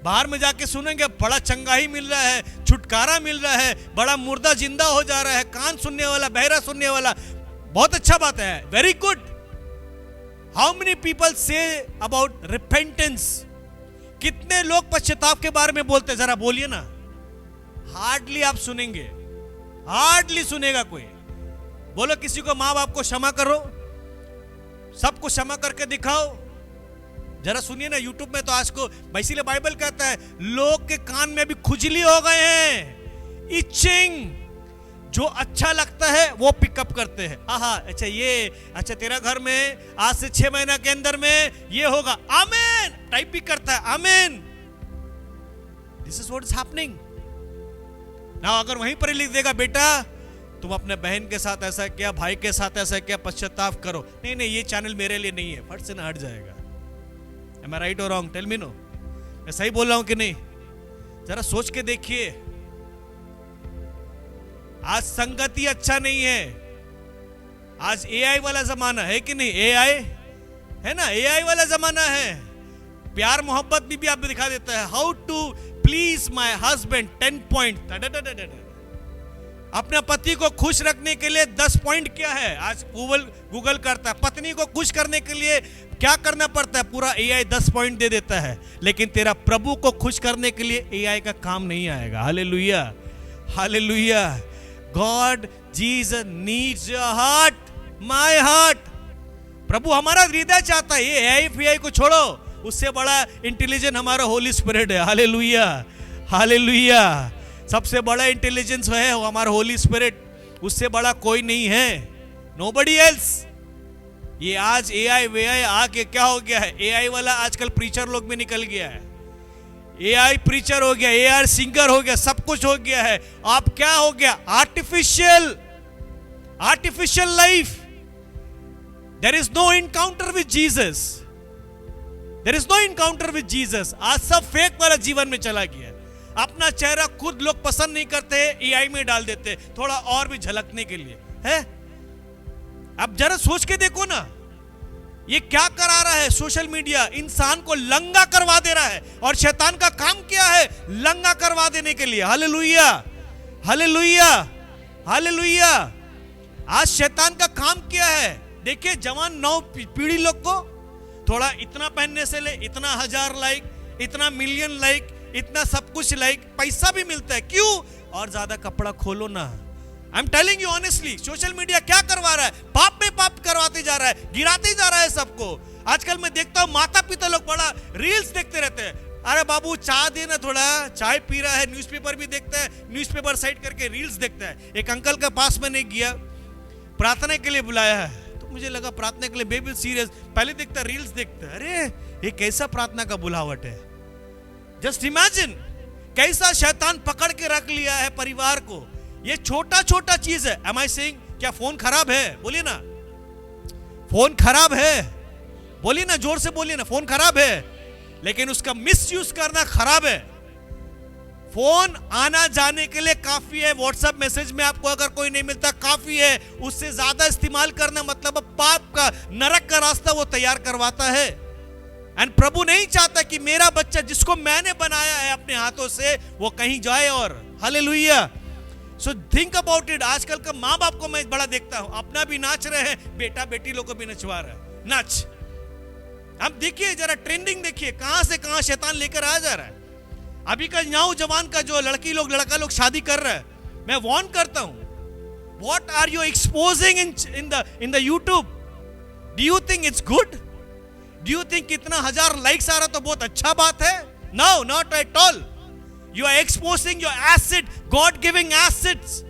बाहर में जाके सुनेंगे बड़ा चंगाई मिल रहा है, छुटकारा मिल रहा है, बड़ा मुर्दा जिंदा हो जा रहा है, कान सुनने वाला बहरा सुनने वाला, बहुत अच्छा बात है, very good. How many people say about repentance? कितने लोग पश्चाताप के बारे में बोलते हैं, जरा बोलिए ना। हार्डली आप सुनेंगे। हार्डली सुनेगा कोई। बोलो किसी को माँ बाप को क्षमा करो, सबको क्षमा करके दिखाओ। जरा सुनिए ना, यूट्यूब में तो आज को, इसीलिए बाइबल कहता है लोग के कान में भी खुजली हो गए हैं, इचिंग। जो अच्छा लगता है वो पिकअप करते हैं। आहा, अच्छा ये, अच्छा तेरा घर में आज से 6 महीना के अंदर में ये होगा, आमेन, टाइप भी करता है, amen. This is what is happening ना। अगर वहीं पर लिख देगा बेटा तुम अपने बहन के साथ ऐसा किया, भाई के साथ ऐसा किया, पश्चाताप करो, नहीं नहीं ये चैनल मेरे लिए नहीं है, फट से ना हट जाएगा। Am I right or wrong? Tell me no. मैं सही बोल रहा हूं कि नहीं? जरा सोच के देखिए। आज संगति अच्छा नहीं है। आज एआई वाला जमाना है कि नहीं? एआई है ना, एआई वाला जमाना है। प्यार मोहब्बत भी आप दिखा देता है। How to please my husband 10 point. अपने पति को खुश रखने के लिए 10 पॉइंट क्या है आज गूगल करता है। पत्नी को खुश करने के लिए क्या करना पड़ता है, पूरा एआई 10 पॉइंट दे देता है। लेकिन तेरा प्रभु को खुश करने के लिए एआई का काम नहीं आएगा। Hallelujah, hallelujah. God Jesus needs your heart, my heart. प्रभु हमारा हृदय चाहता है। ये एआई फीआई को छोड़ो, उससे बड़ा इंटेलिजेंट हमारा होली स्पिरिट है। Hallelujah, hallelujah. सबसे बड़ा इंटेलिजेंस है वो हमारा होली स्पिरिट, उससे बड़ा कोई नहीं है, नोबडी एल्स। ये आज एआई वेआई आके क्या हो गया है, एआई वाला आजकल प्रीचर लोग में निकल गया है। एआई प्रीचर हो गया, एआई सिंगर हो गया, सब कुछ हो गया है। आप क्या हो गया, artificial life. There is no encounter with Jesus, there is no encounter with Jesus. आज सब फेक वाला जीवन में चला गया। अपना चेहरा खुद लोग पसंद नहीं करते, एआई में डाल देते थोड़ा और भी झलकने के लिए है। अब जरा सोच के देखो ना, ये क्या करा रहा है सोशल मीडिया, इंसान को लंगा करवा दे रहा है। और शैतान का काम क्या है, लंगा करवा देने के लिए। Hallelujah, hallelujah, hallelujah. आज शैतान का काम क्या है, देखिए जवान नौ पीढ़ी लोग को थोड़ा इतना पहनने से ले इतना 1000 लाइक, इतना मिलियन लाइक, इतना सब कुछ लाइक, पैसा भी मिलता है। क्यों? और ज्यादा कपड़ा खोलो ना। I am telling you honestly, social media क्या करवा रहा है, पाप में पाप करवाते जा रहा है, गिराते जा रहा है सबको। आजकल मैं देखता हूं माता पिता लोग बड़ा रील्स देखते रहते हैं। अरे बाबू चाय देना, थोड़ा चाय पी रहा है, न्यूज़पेपर भी देखता है, न्यूज़पेपर साइड करके रील्स देखता है। एक अंकल के पास मैंने गया, प्रार्थना के लिए बुलाया है, तो मुझे लगा प्रार्थना के लिए बेबी सीरियस, पहले देखता रील्स देखता, अरे ये कैसा प्रार्थना का बुलावट है। जस्ट इमेजिन कैसा शैतान पकड़ के रख लिया है परिवार को। ये छोटा छोटा चीज है। एम आई सेइंग, क्या फोन खराब है? बोलिए ना, फोन खराब है, बोलिए ना, जोर से बोलिए ना, फोन खराब है। लेकिन उसका मिसयूज करना खराब है। फोन आना जाने के लिए काफी है, व्हाट्सएप मैसेज में आपको अगर कोई नहीं मिलता काफी है। उससे ज्यादा इस्तेमाल करना मतलब पाप का, नरक का रास्ता वो तैयार करवाता है। एंड प्रभु नहीं चाहता कि मेरा बच्चा जिसको मैंने बनाया है अपने हाथों से वो कहीं जाए। और hallelujah. So think about it. आजकल का माँ बाप को मैं बड़ा देखता हूं, अपना भी नाच रहे हैं, बेटा बेटी लोग को भी नचवा रहा है, नाच। अब देखिए जरा ट्रेंडिंग देखिए, कहां से कहां शैतान लेकर आ जा रहा है। अभी का नौजवान का जो लड़की लोग लड़का लोग शादी कर रहा है, मैं वार्न करता हूं, what are you exposing in the YouTube? Do you think it's good? Do you think कितना 1000 लाइक्स आ रहा तो बहुत अच्छा बात है? No, not at all. You are exposing your acid, God giving acids.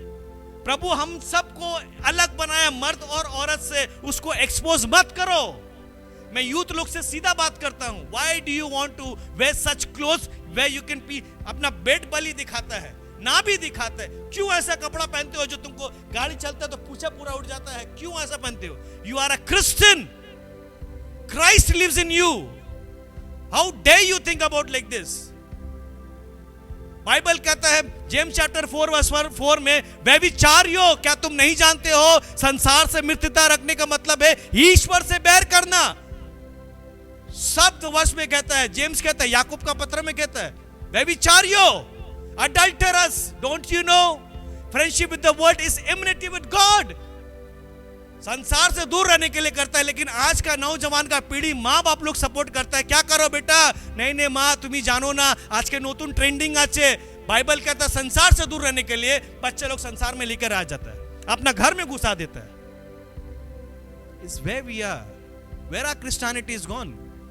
प्रभु हम सबको अलग बनाया मर्द और औरत से, उसको एक्सपोज मत करो। मैं यूथ लोग से सीधा बात करता हूं, why do you want to wear such clothes where you can be, अपना पेट बली दिखाता है, ना भी दिखाता है। क्यों ऐसा कपड़ा पहनते हो जो तुमको गाड़ी चलता है तो पूछा पूरा उठ जाता है? क्यों ऐसा पहनते हो? You are a Christian, Christ lives in you. How dare you think about like this? Bible कहता है जेम्स चैप्टर 4 वर्स 4 में, व्यभिचारियों क्या तुम नहीं जानते हो संसार से मित्रता रखने का मतलब है ईश्वर से बैर करना। शब्द वर्ष में कहता है, जेम्स कहता है, याकूब का पत्र में कहता है, व्यभिचारियों, adulterous, don't you know friendship with the world is enmity with God। संसार से दूर रहने के लिए करता है। लेकिन आज का नौजवान का पीढ़ी, माँ बाप लोग सपोर्ट करता है, क्या करो बेटा, नहीं नहीं माँ तुम्हें जानो ना, आज के नतून ट्रेंडिंग আছে, बाइबल कहता है संसार से दूर रहने के लिए बच्चे लोग संसार में लेकर आ जाता है, अपना घर में घुसा देता है। It's where we are, where our Christianity is gone।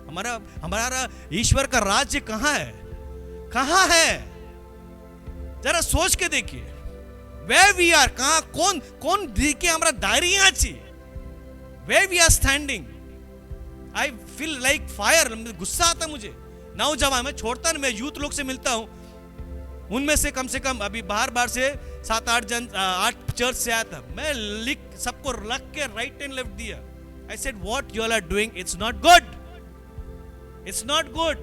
हमारा ईश्वर का राज्य कहां है, कहां है? जरा सोच के देखिए, where we are, कहां, कौन दिखे हमारा दायरी आची, where we are standing। I feel like fire, गुस्सा आता मुझे। नौजवान मैं छोड़ता नहीं, मैं यूथ लोग से मिलता हूं, उनमें से कम अभी बाहर से 7-8 चर्च से आया था, मैं लिख सबको रख के राइट एंड लेफ्ट दिया। I said what you all are doing, it's not good, it's not good।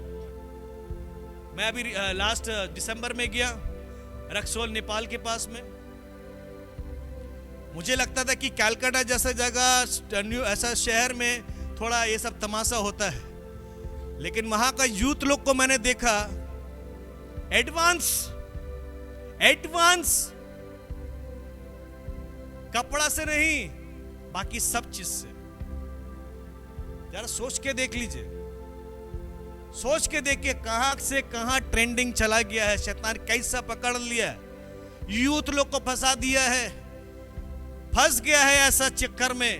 मैं अभी लास्ट दिसंबर में गया रक्सौल नेपाल के पास में। मुझे लगता था कि कलकत्ता जैसा जगह, ऐसा शहर में थोड़ा ये सब तमाशा होता है, लेकिन वहां का यूथ लोग को मैंने देखा एडवांस कपड़ा से नहीं, बाकी सब चीज से। जरा सोच के देख लीजिए, सोच के देखिए कहां से कहां ट्रेंडिंग चला गया है, शैतान कैसा पकड़ लिया है, यूथ लोग को फंसा दिया है, फंस गया है ऐसा चक्कर में।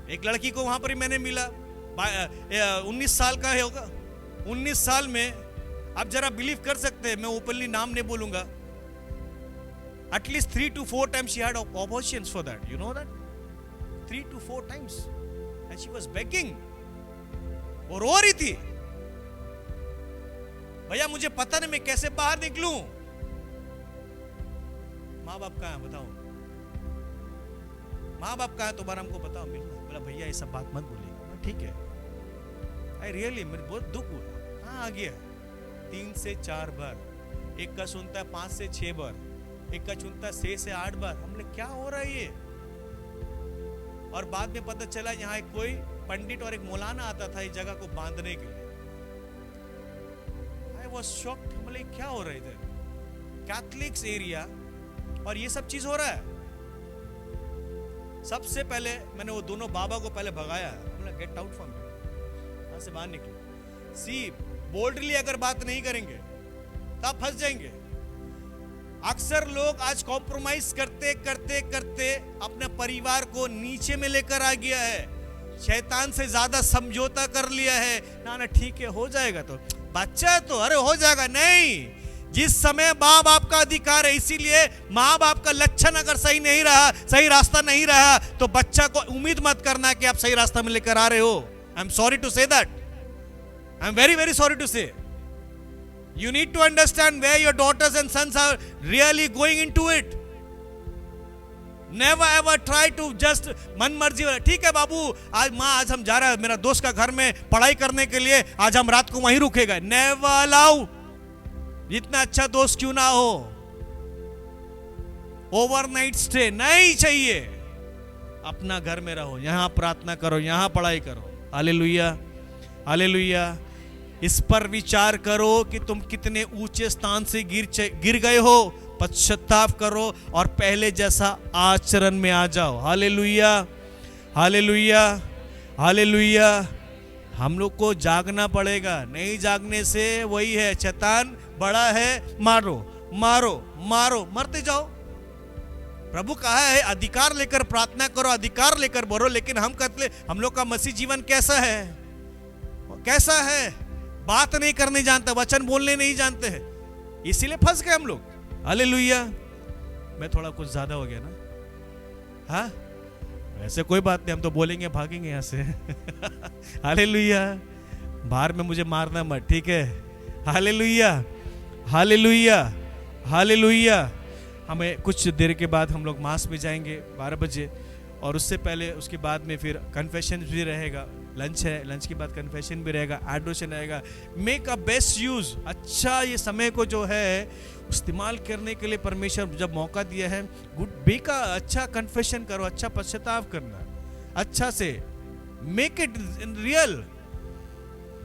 एक लड़की को वहां पर ही मैंने मिला, 19 साल का होगा, 19 साल में आप जरा बिलीव कर सकते हैं, मैं ओपनली नाम नहीं बोलूंगा, at least 3 to 4 times she had abortions for that, you know that, 3 to 4 times, and she was begging, वो रो रही थी, भैया मुझे पता नहीं मैं कैसे बाहर निकलूं, माँ बाप कहाँ है बताओ, माँ बाप कहाँ है तुम्हारा हमको बताओ, मिलना। बोला भैया ये सब बात मत बोलिएगा। ठीक है, आई रियली, मेरे बहुत दुख हुआ। हाँ आ गया 3 से 4 बार, एक का सुनता है 5 से 6 बार, एक का सुनता है 6 से 8 बार। हमने क्या हो रहा है ये? और बाद में पता चला यहाँ एक कोई पंडित और एक मौलाना आता था इस जगह को बांधने के लिए। आई वाज शॉक्ड, हमने क्या हो रहा है इधर, कैथलिक्स एरिया और ये सब चीज हो रहा है। सबसे पहले मैंने वो दोनों बाबा को पहले भगाया, बोला गेट आउट फ्रॉम हियर, वहां से बाहर निकलो। सी बोल्डली अगर बात नहीं करेंगे तो आप फंस जाएंगे। अक्सर लोग आज कॉम्प्रोमाइज करते करते करते अपने परिवार को नीचे में लेकर आ गया है, शैतान से ज्यादा समझौता कर लिया है। ना ठीक है हो जाएगा, तो बच्चा है तो अरे हो जाएगा, नहीं। जिस समय माँ बाप का अधिकार है, इसीलिए माँ बाप का लक्षण अगर सही नहीं रहा, सही रास्ता नहीं रहा, तो बच्चा को उम्मीद मत करना कि आप सही रास्ता में लेकर आ रहे हो। I am sorry to say that, I am very very sorry to say. You need to understand where your daughters and sons are really going into it. Never ever try to just मन मर्जी। ठीक है बाबू, आज हम जा रहे हैं मेरा दोस्त का घर में पढ़ाई करने के लिए, आज हम रात को वहीं रुकेगा। Never allow, जितना अच्छा दोस्त क्यों ना हो, ओवरनाइट स्टे नहीं चाहिए। अपना घर में रहो, यहां प्रार्थना करो, यहां पढ़ाई करो। Hallelujah, hallelujah. इस पर विचार करो कि तुम कितने ऊंचे स्थान से गिर गए हो, पश्चाताप करो और पहले जैसा आचरण में आ जाओ। Hallelujah, hallelujah, hallelujah. हम लोग को जागना पड़ेगा, नहीं जागने से वही है, शैतान बड़ा है, मारो मारो मारो, मरते जाओ। प्रभु कहा है अधिकार लेकर प्रार्थना करो, अधिकार लेकर बोलो, लेकिन हम लोग का मसीह जीवन कैसा है, कैसा है? बात नहीं करने जानते, वचन बोलने नहीं जानते हैं, इसीलिए फंस गए हम लोग। हालेलुया। मैं थोड़ा कुछ ज्यादा हो गया ना? हाँ वैसे कोई बात नहीं, हम तो बोलेंगे भागेंगे यहाँ से। हालेलुया। बाहर में मुझे मारना मत, ठीक है? Hallelujah, hallelujah, hallelujah. हमें कुछ देर के बाद हम लोग मास में जाएंगे 12 बजे, और उससे पहले उसके बाद में फिर कन्फेशन भी रहेगा, लंच है, लंच के बाद कन्फेशन भी रहेगा, एडोरेशन रहेगा। मेक अ बेस्ट यूज, अच्छा ये समय को जो है इस्तेमाल करने के लिए परमेश्वर जब मौका दिया है, गुड बे का अच्छा कन्फेशन करो, अच्छा पश्चाताप करना, अच्छा से मेक इट रियल,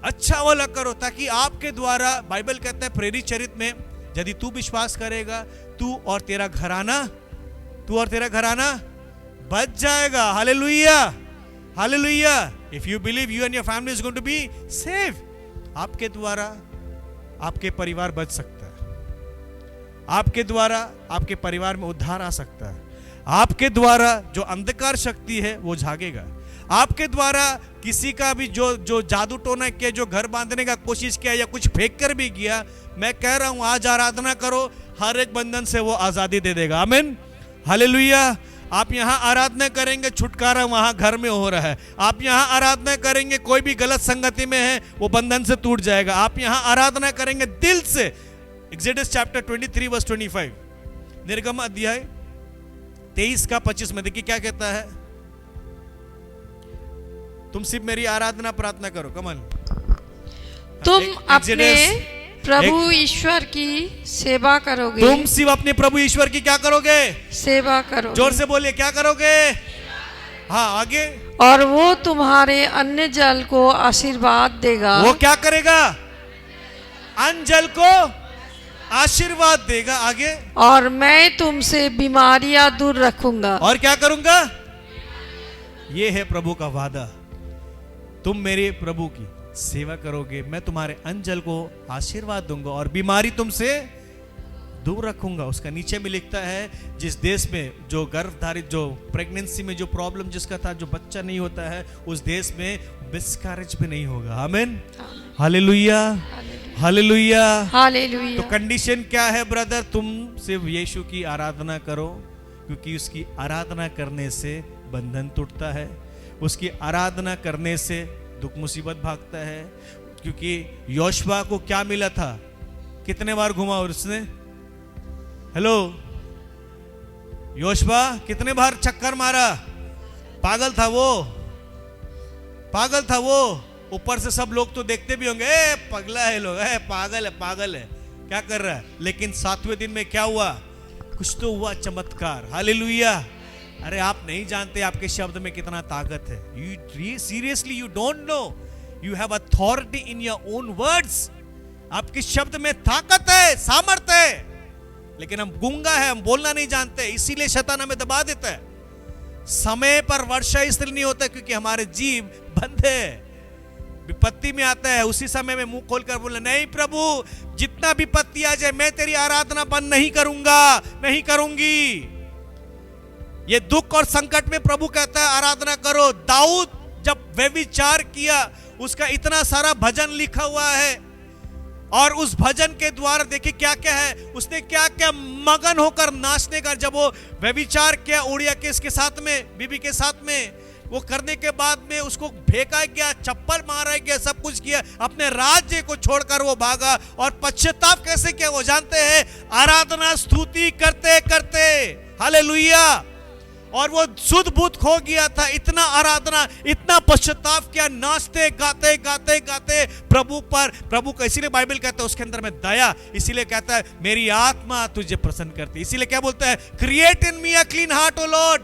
अच्छा वाला करो, ताकि आपके द्वारा, बाइबल कहता है प्रेरित चरित्र में, यदि तू विश्वास करेगा, तू और तेरा घराना बच जाएगा। Hallelujah, hallelujah. If you believe, you and your family is going to be saved. आपके द्वारा आपके परिवार बच सकता है। आपके द्वारा आपके परिवार में उद्धार आ सकता है। आपके द्वारा जो अंधकार शक्ति है वो जागेगा। आपके द्वारा किसी का भी जो जादू टोना किया, जो घर बांधने का कोशिश किया या कुछ फेंक कर भी किया, मैं कह रहा हूं आज आराधना करो, हर एक बंधन से वो आजादी दे देगा। आमीन, हालेलुया। आप यहां आराधना करेंगे, छुटकारा वहां घर में हो रहा है। आप यहां आराधना करेंगे, कोई भी गलत संगति में है वो बंधन से टूट जाएगा। आप यहां आराधना करेंगे दिल से। एक्सोडस चैप्टर 23 वर्स 25, निर्गम अध्याय 23 का 25 में देखिए क्या कहता है। तुम सिर्फ मेरी आराधना प्रार्थना करो। कमल, तुम अपने प्रभु ईश्वर की सेवा करोगे। तुम सिर्फ अपने प्रभु ईश्वर की क्या करोगे? सेवा करोगे। जोर से बोलिए, क्या करोगे? हाँ, आगे। और वो तुम्हारे अन्य जल को आशीर्वाद देगा। वो क्या करेगा? अन्न जल को आशीर्वाद देगा। आगे। और मैं तुमसे बीमारियां दूर रखूंगा। और क्या करूंगा? ये है प्रभु का वादा। तुम मेरे प्रभु की सेवा करोगे, मैं तुम्हारे अन्न जल को आशीर्वाद दूंगा और बीमारी तुमसे दूर रखूंगा। उसका नीचे में लिखता है, जिस देश में जो गर्भधारित, जो प्रेगनेंसी में जो प्रॉब्लम जिसका था, जो बच्चा नहीं होता है, उस देश में मिसकैरेज भी नहीं होगा। आमीन, हालेलुया, हालेलुया, हालेलुया। तो कंडीशन क्या है ब्रदर? तुम सिर्फ यीशु की आराधना करो, क्योंकि उसकी आराधना करने से बंधन टूटता है। उसकी आराधना करने से दुख मुसीबत भागता है। क्योंकि योशुआ को क्या मिला था? कितने बार घुमा उसने? हेलो, योशुआ कितने बार चक्कर मारा? पागल था वो, पागल था वो। ऊपर से सब लोग तो देखते भी होंगे, ए पगला है लोग, ए पागल है, पागल है, क्या कर रहा है? लेकिन 7वें दिन में क्या हुआ? कुछ तो हुआ, चमत्कार। हालेलुया। अरे आप नहीं जानते आपके शब्द में कितना ताकत है। You seriously you don't know, you have authority in your own words. आपके शब्द में ताकत है, सामर्थ्य है, लेकिन हम गूंगा है, हम बोलना नहीं जानते, इसीलिए शैतान हमें दबा देता है। समय पर वर्षा इसलिए नहीं होता क्योंकि हमारे जीव बंद है। विपत्ति में आता है, उसी समय में मुंह खोलकर बोलना, नहीं प्रभु, जितना विपत्ति आ जाए मैं तेरी आराधना बंद नहीं करूंगा, नहीं करूंगी। ये दुख और संकट में प्रभु कहता है आराधना करो। दाऊद जब व्यभिचार किया, उसका इतना सारा भजन लिखा हुआ है, और उस भजन के द्वारा देखिए क्या क्या है, उसने क्या क्या मगन होकर नाचने का। जब वो व्यभिचार किया उड़िया के इसके साथ में, बीबी के साथ में, वो करने के बाद में उसको फेंका गया, चप्पल मारा गया, सब कुछ किया, अपने राज्य को छोड़कर वो भागा। और पश्चाताप कैसे किया वो जानते हैं? आराधना स्तुति करते करते। हालेलुया। और वो शुद्ध बुद्ध खो गया था, इतना आराधना, इतना पश्चाताप किया, नाचते गाते गाते गाते प्रभु पर। प्रभु का इसीलिए बाइबल कहता है उसके अंदर में दया, इसीलिए कहता है मेरी आत्मा तुझे प्रसन्न करती है। इसीलिए क्या बोलता है? Create in me a clean heart O Lord,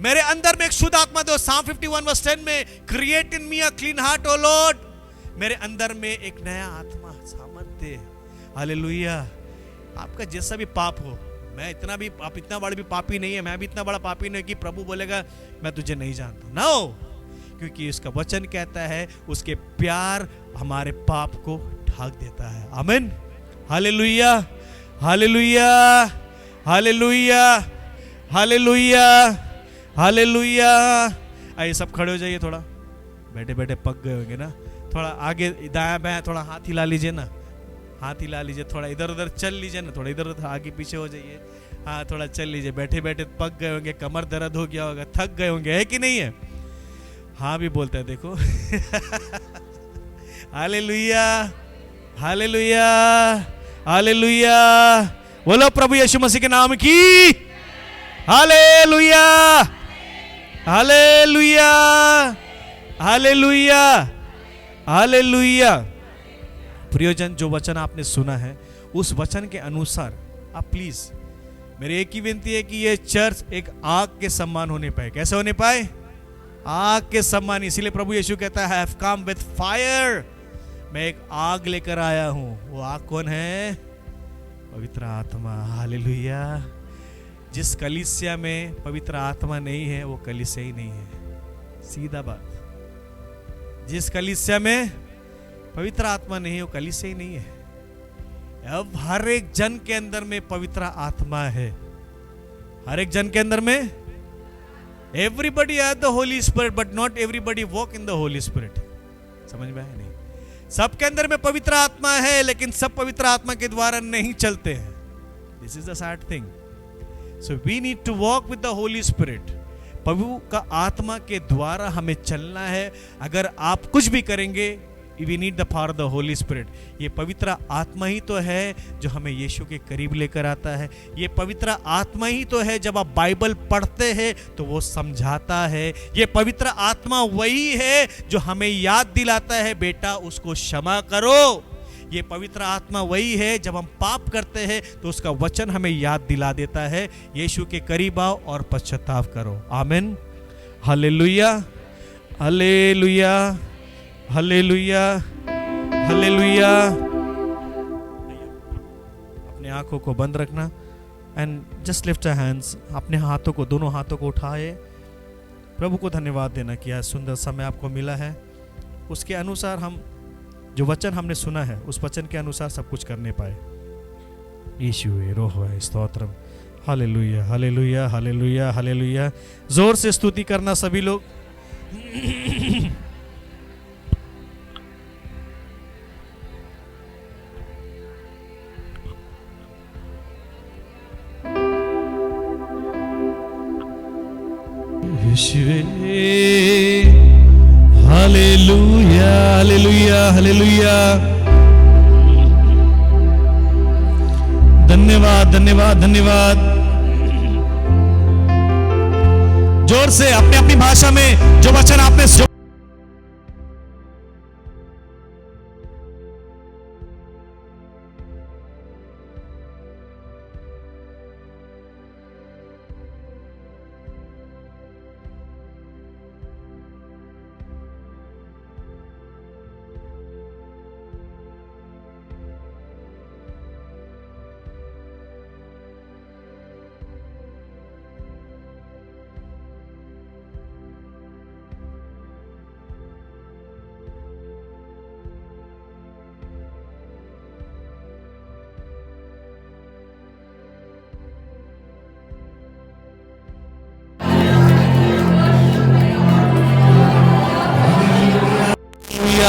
मेरे अंदर में एक शुद्ध आत्मा दो। Psalm 51 वर्स 10 में, create in me a clean heart O Lord, मेरे अंदर में एक नया आत्मा सामर्थ्य। हालेलुया। आपका जैसा भी पाप हो, मैं इतना भी, आप इतना बड़ा भी पापी नहीं है, मैं भी इतना बड़ा पापी नहीं कि प्रभु बोलेगा मैं तुझे नहीं जानता। नो, क्योंकि उसका वचन कहता है उसके प्यार हमारे पाप को ढाक देता है। आमीन, hallelujah, hallelujah, hallelujah, hallelujah, hallelujah. आइए सब खड़े हो जाइए, थोड़ा बैठे बैठे पक गए होंगे ना, थोड़ा आगे दाया बाया थोड़ा हाथ हिला लीजिए ना, हाथ हिला लीजिए, थोड़ा इधर उधर चल लीजिए ना, थोड़ा इधर उधर आगे पीछे हो जाइए, हाँ थोड़ा चल लीजिए। बैठे बैठे पक गए होंगे, कमर दर्द हो गया होगा, थक गए होंगे, है कि नहीं है? हाँ भी बोलता है, देखो। Hallelujah, hallelujah, hallelujah. बोलो प्रभु यीशु मसीह के नाम की हालेलुया, हालेलुया, हालेलुया, हालेलुया। प्रियजन, जो वचन आपने सुना है उस वचन के अनुसार आप प्लीज, मेरी एक ही विनती है कि ये चर्च एक आग के समान होने पाए। कैसे होने पाए? आग के समान। इसीलिए प्रभु यीशु कहता है, I have come with fire, मैं एक आग लेकर आया हूं। वो आग कौन है? पवित्र आत्मा। हालेलुया। जिस कलीसिया में पवित्र आत्मा नहीं है वो कलीसिया ही नहीं है, सीधा बात। जिस कलीसिया में पवित्र आत्मा नहीं है वो कलीसिया ही नहीं है। अब हर एक जन के अंदर में पवित्र आत्मा है, हर एक जन के अंदर में। Everybody has the Holi spirit but not everybody walk in the Holi spirit. समझ में आया नहीं? सबके अंदर में पवित्र आत्मा है लेकिन सब पवित्र आत्मा के द्वारा नहीं चलते हैं। This is the sad thing. So we need to walk with the Holi spirit. प्रभु का आत्मा के द्वारा हमें चलना है। अगर आप कुछ भी करेंगे, we need the power the Holi Spirit. ये पवित्र आत्मा ही तो है जो हमें यीशु के करीब लेकर आता है। ये पवित्र आत्मा ही तो है जब आप बाइबल पढ़ते हैं तो वो समझाता है। ये पवित्र आत्मा वही है जो हमें याद दिलाता है बेटा उसको क्षमा करो। ये पवित्र आत्मा वही है जब हम पाप करते हैं तो उसका वचन हमें याद दिला देता है, यीशु के करीब आओ और पश्चाताप करो। आमीन, हालेलुया, हालेलुया, हालेलुया, हालेलुया। अपने आंखों को बंद रखना and just lift your hands. अपने हाथों को, दोनों हाथों को उठाए, प्रभु को धन्यवाद देना कि आज सुंदर समय आपको मिला है। उसके अनुसार हम जो वचन हमने सुना है उस वचन के अनुसार सब कुछ करने पाए। यीशु रोह है, stotram, hallelujah, hallelujah, hallelujah, hallelujah. जोर से स्तुति करना सभी लोग। Hallelujah, hallelujah, hallelujah. धन्यवाद, धन्यवाद, धन्यवाद। जोर से अपनी अपनी भाषा में जो वचन आपने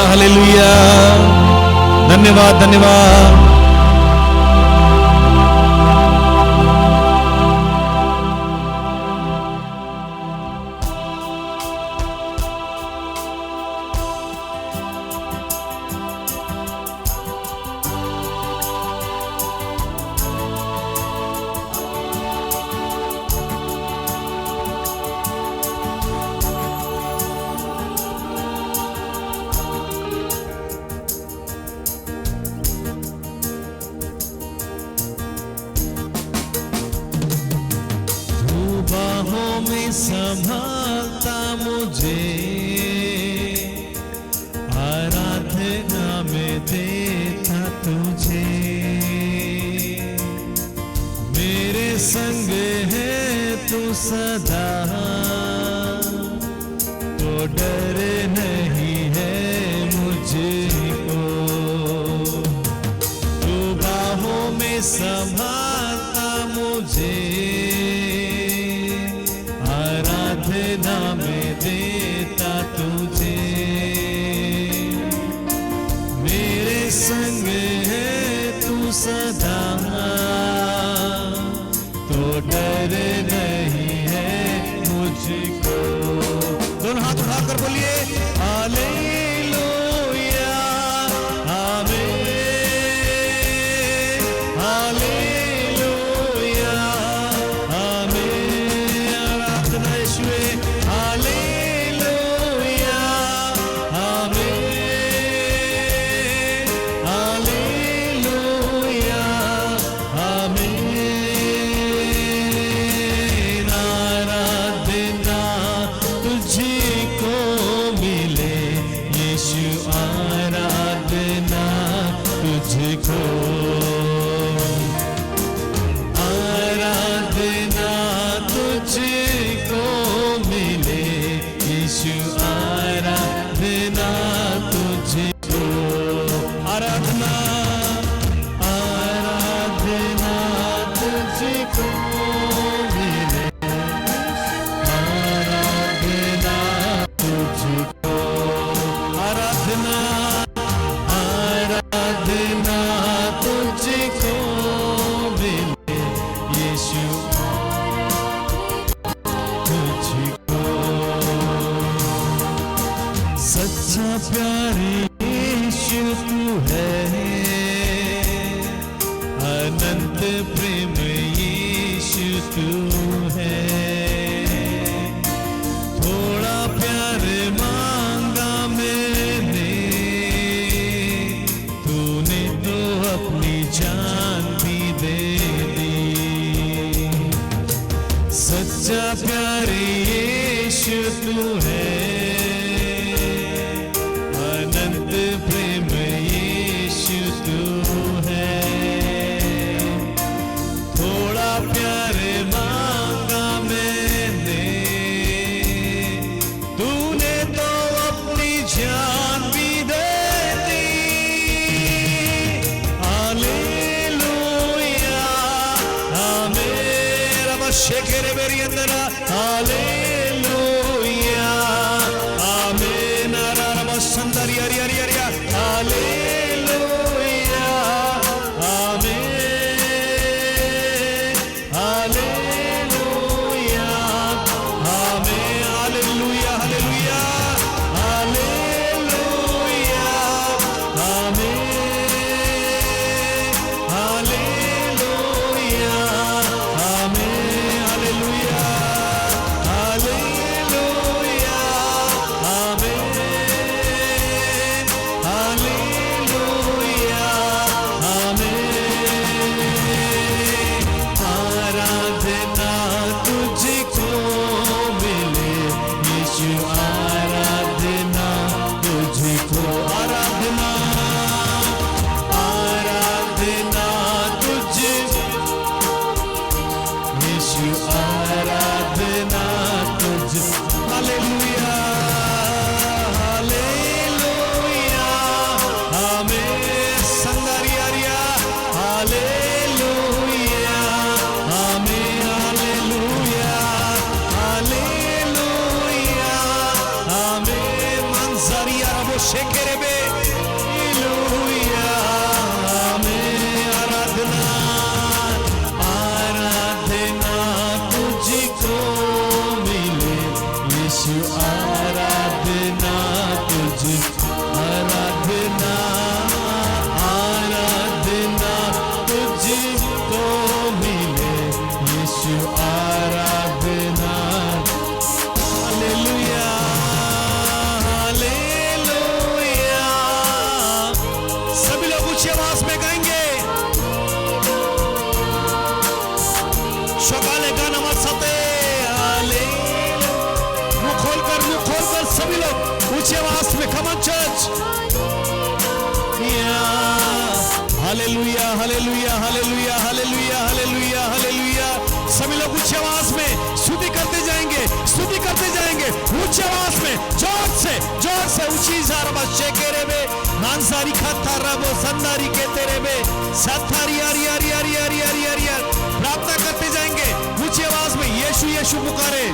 हालेलुया, धन्यवाद, धन्यवाद। संभालता मुझे, आराधना में देता तुझे। मेरे संग है तू सदा, तो डर नहीं है मुझको। तू बाहों में संभालता मुझे, आराधना में देता तुझे। मेरे संग है तू सदा, तो डर नहीं है मुझको। दोनों हाथ उठाकर बोलिए हालेलुया, आमीन, हालेलुया, आमीन। आराधना यीशुए, हालेलुया, आमीन, हालेलुया, आमीन। आराधना तुझको मिले यीशु, आराधना तुझको। आराधना तुझको मिले यीशु, आराधना तुझको। आराधना, आराधना प्यारे यीशु तू है, अनंत प्रेम यीशु तू है। थोड़ा प्यार मांगा मैंने, तूने तो अपनी जान भी दे दी। सच्चा प्यार यीशु तू है, अनंत प्रेम यीशु तू है। थोड़ा प्यार मांगा मैंने, तूने तो अपनी जान भी दे दी। Hallelujah amen. अब शेकेरे मेरी अंदर हालेलुया आमेन। रब संदरी हरि हरि हरि hallelujah amen. Hallelujah amen. Hallelujah hallelujah hallelujah amen. Hallelujah amen. Hallelujah hallelujah amen. Hallelujah amen. आराधना तुझको मिले यीशु, आराधना तुझको। आराधना आराधना तुझको यीशु, आराधना तुझको। Hallelujah hallelujah amen. संदरिया hallelujah amen. Hallelujah hallelujah amen. मंजरिया रबो शेकेरेबे हालेलुया आमेन। आराधना आराधना तुझको मिले यीशु, आराधना तुझको। आराधना आराधना तुझको मिले यीशु, आराधना। Hallelujah hallelujah. सभी लोग ऊंची आवाज में गाएंगे। सकाले गाना मत सते। मुंह खोलकर सभी लोग ऊंची आवाज में come on church. Hallelujah hallelujah hallelujah hallelujah hallelujah hallelujah. सभी लोग ऊंची आवाज में स्तुति करते जाएंगे, स्तुति करते जाएंगे ऊंची आवाज में, जोर से ऊंची सारा शेकेरे में मानसारी खाता रबो संदारी के तेरे में सत्तारी हरी हरी हरी हरी हरी हरी। प्रार्थना करते जाएंगे ऊंची आवाज में, यीशु यीशु पुकारे।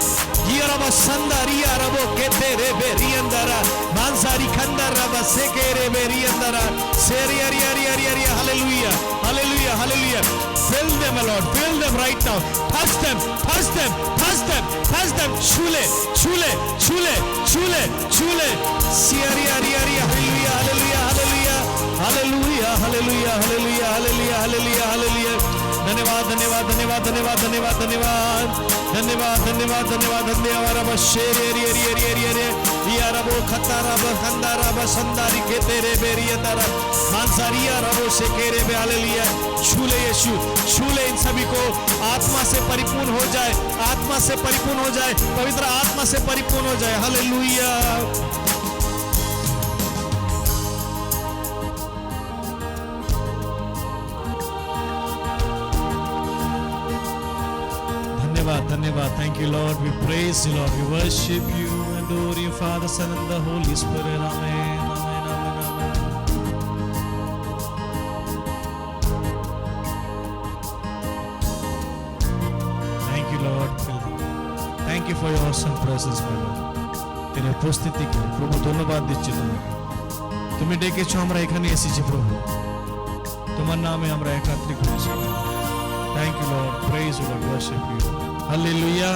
ये रबो संदारिया रबो के तेरे बेरी अंदरा मानसारी खंदर रबो शेकेरे बेरी अंदरा सेरी हरी हरी हरी हरी। Hallelujah hallelujah hallelujah. Fill them, Lord, fill them right now. Touch them, touch them, touch them, touch them. छूले छूले छूले छूले छूले। सियारी हरी हरी hallelujah hallelujah hallelujah hallelujah hallelujah hallelujah hallelujah hallelujah hallelujah. धन्यवाद धन्यवाद धन्यवाद धन्यवाद धन्यवाद धन्यवाद धन्यवाद धन्यवाद धन्यवाद धन्यवाद। रब शेर हरी हरी हरी हरी हरी या रबो खतारा ब खंदारा ब संदारी के तेरे बेरी अंदरा मानसारिया रबो शेकेरे बे। हालेलुया। छूले यीशु, छूले इन सभी को, आत्मा से परिपूर्ण हो जाए, आत्मा से परिपूर्ण हो जाए, पवित्र आत्मा से परिपूर्ण हो जाए। हालेलुया। धन्यवाद धन्यवाद। Thank you Lord, we praise you Lord, we worship you, adore you Father, Son and the Holy Spirit. Amen amen amen amen। Thank you Lord, thank you for your awesome presence my Lord। तेरे उपस्थिति को प्रभु धन्यवाद দিচ্ছি তোমাকে। তুমি ডেকেছো আমরা এখানে এসেছি প্রভু, তোমার নামে আমরা একত্রিত হয়েছি। Thank you Lord, praise you Lord, worship you। Hallelujah,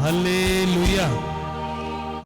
hallelujah।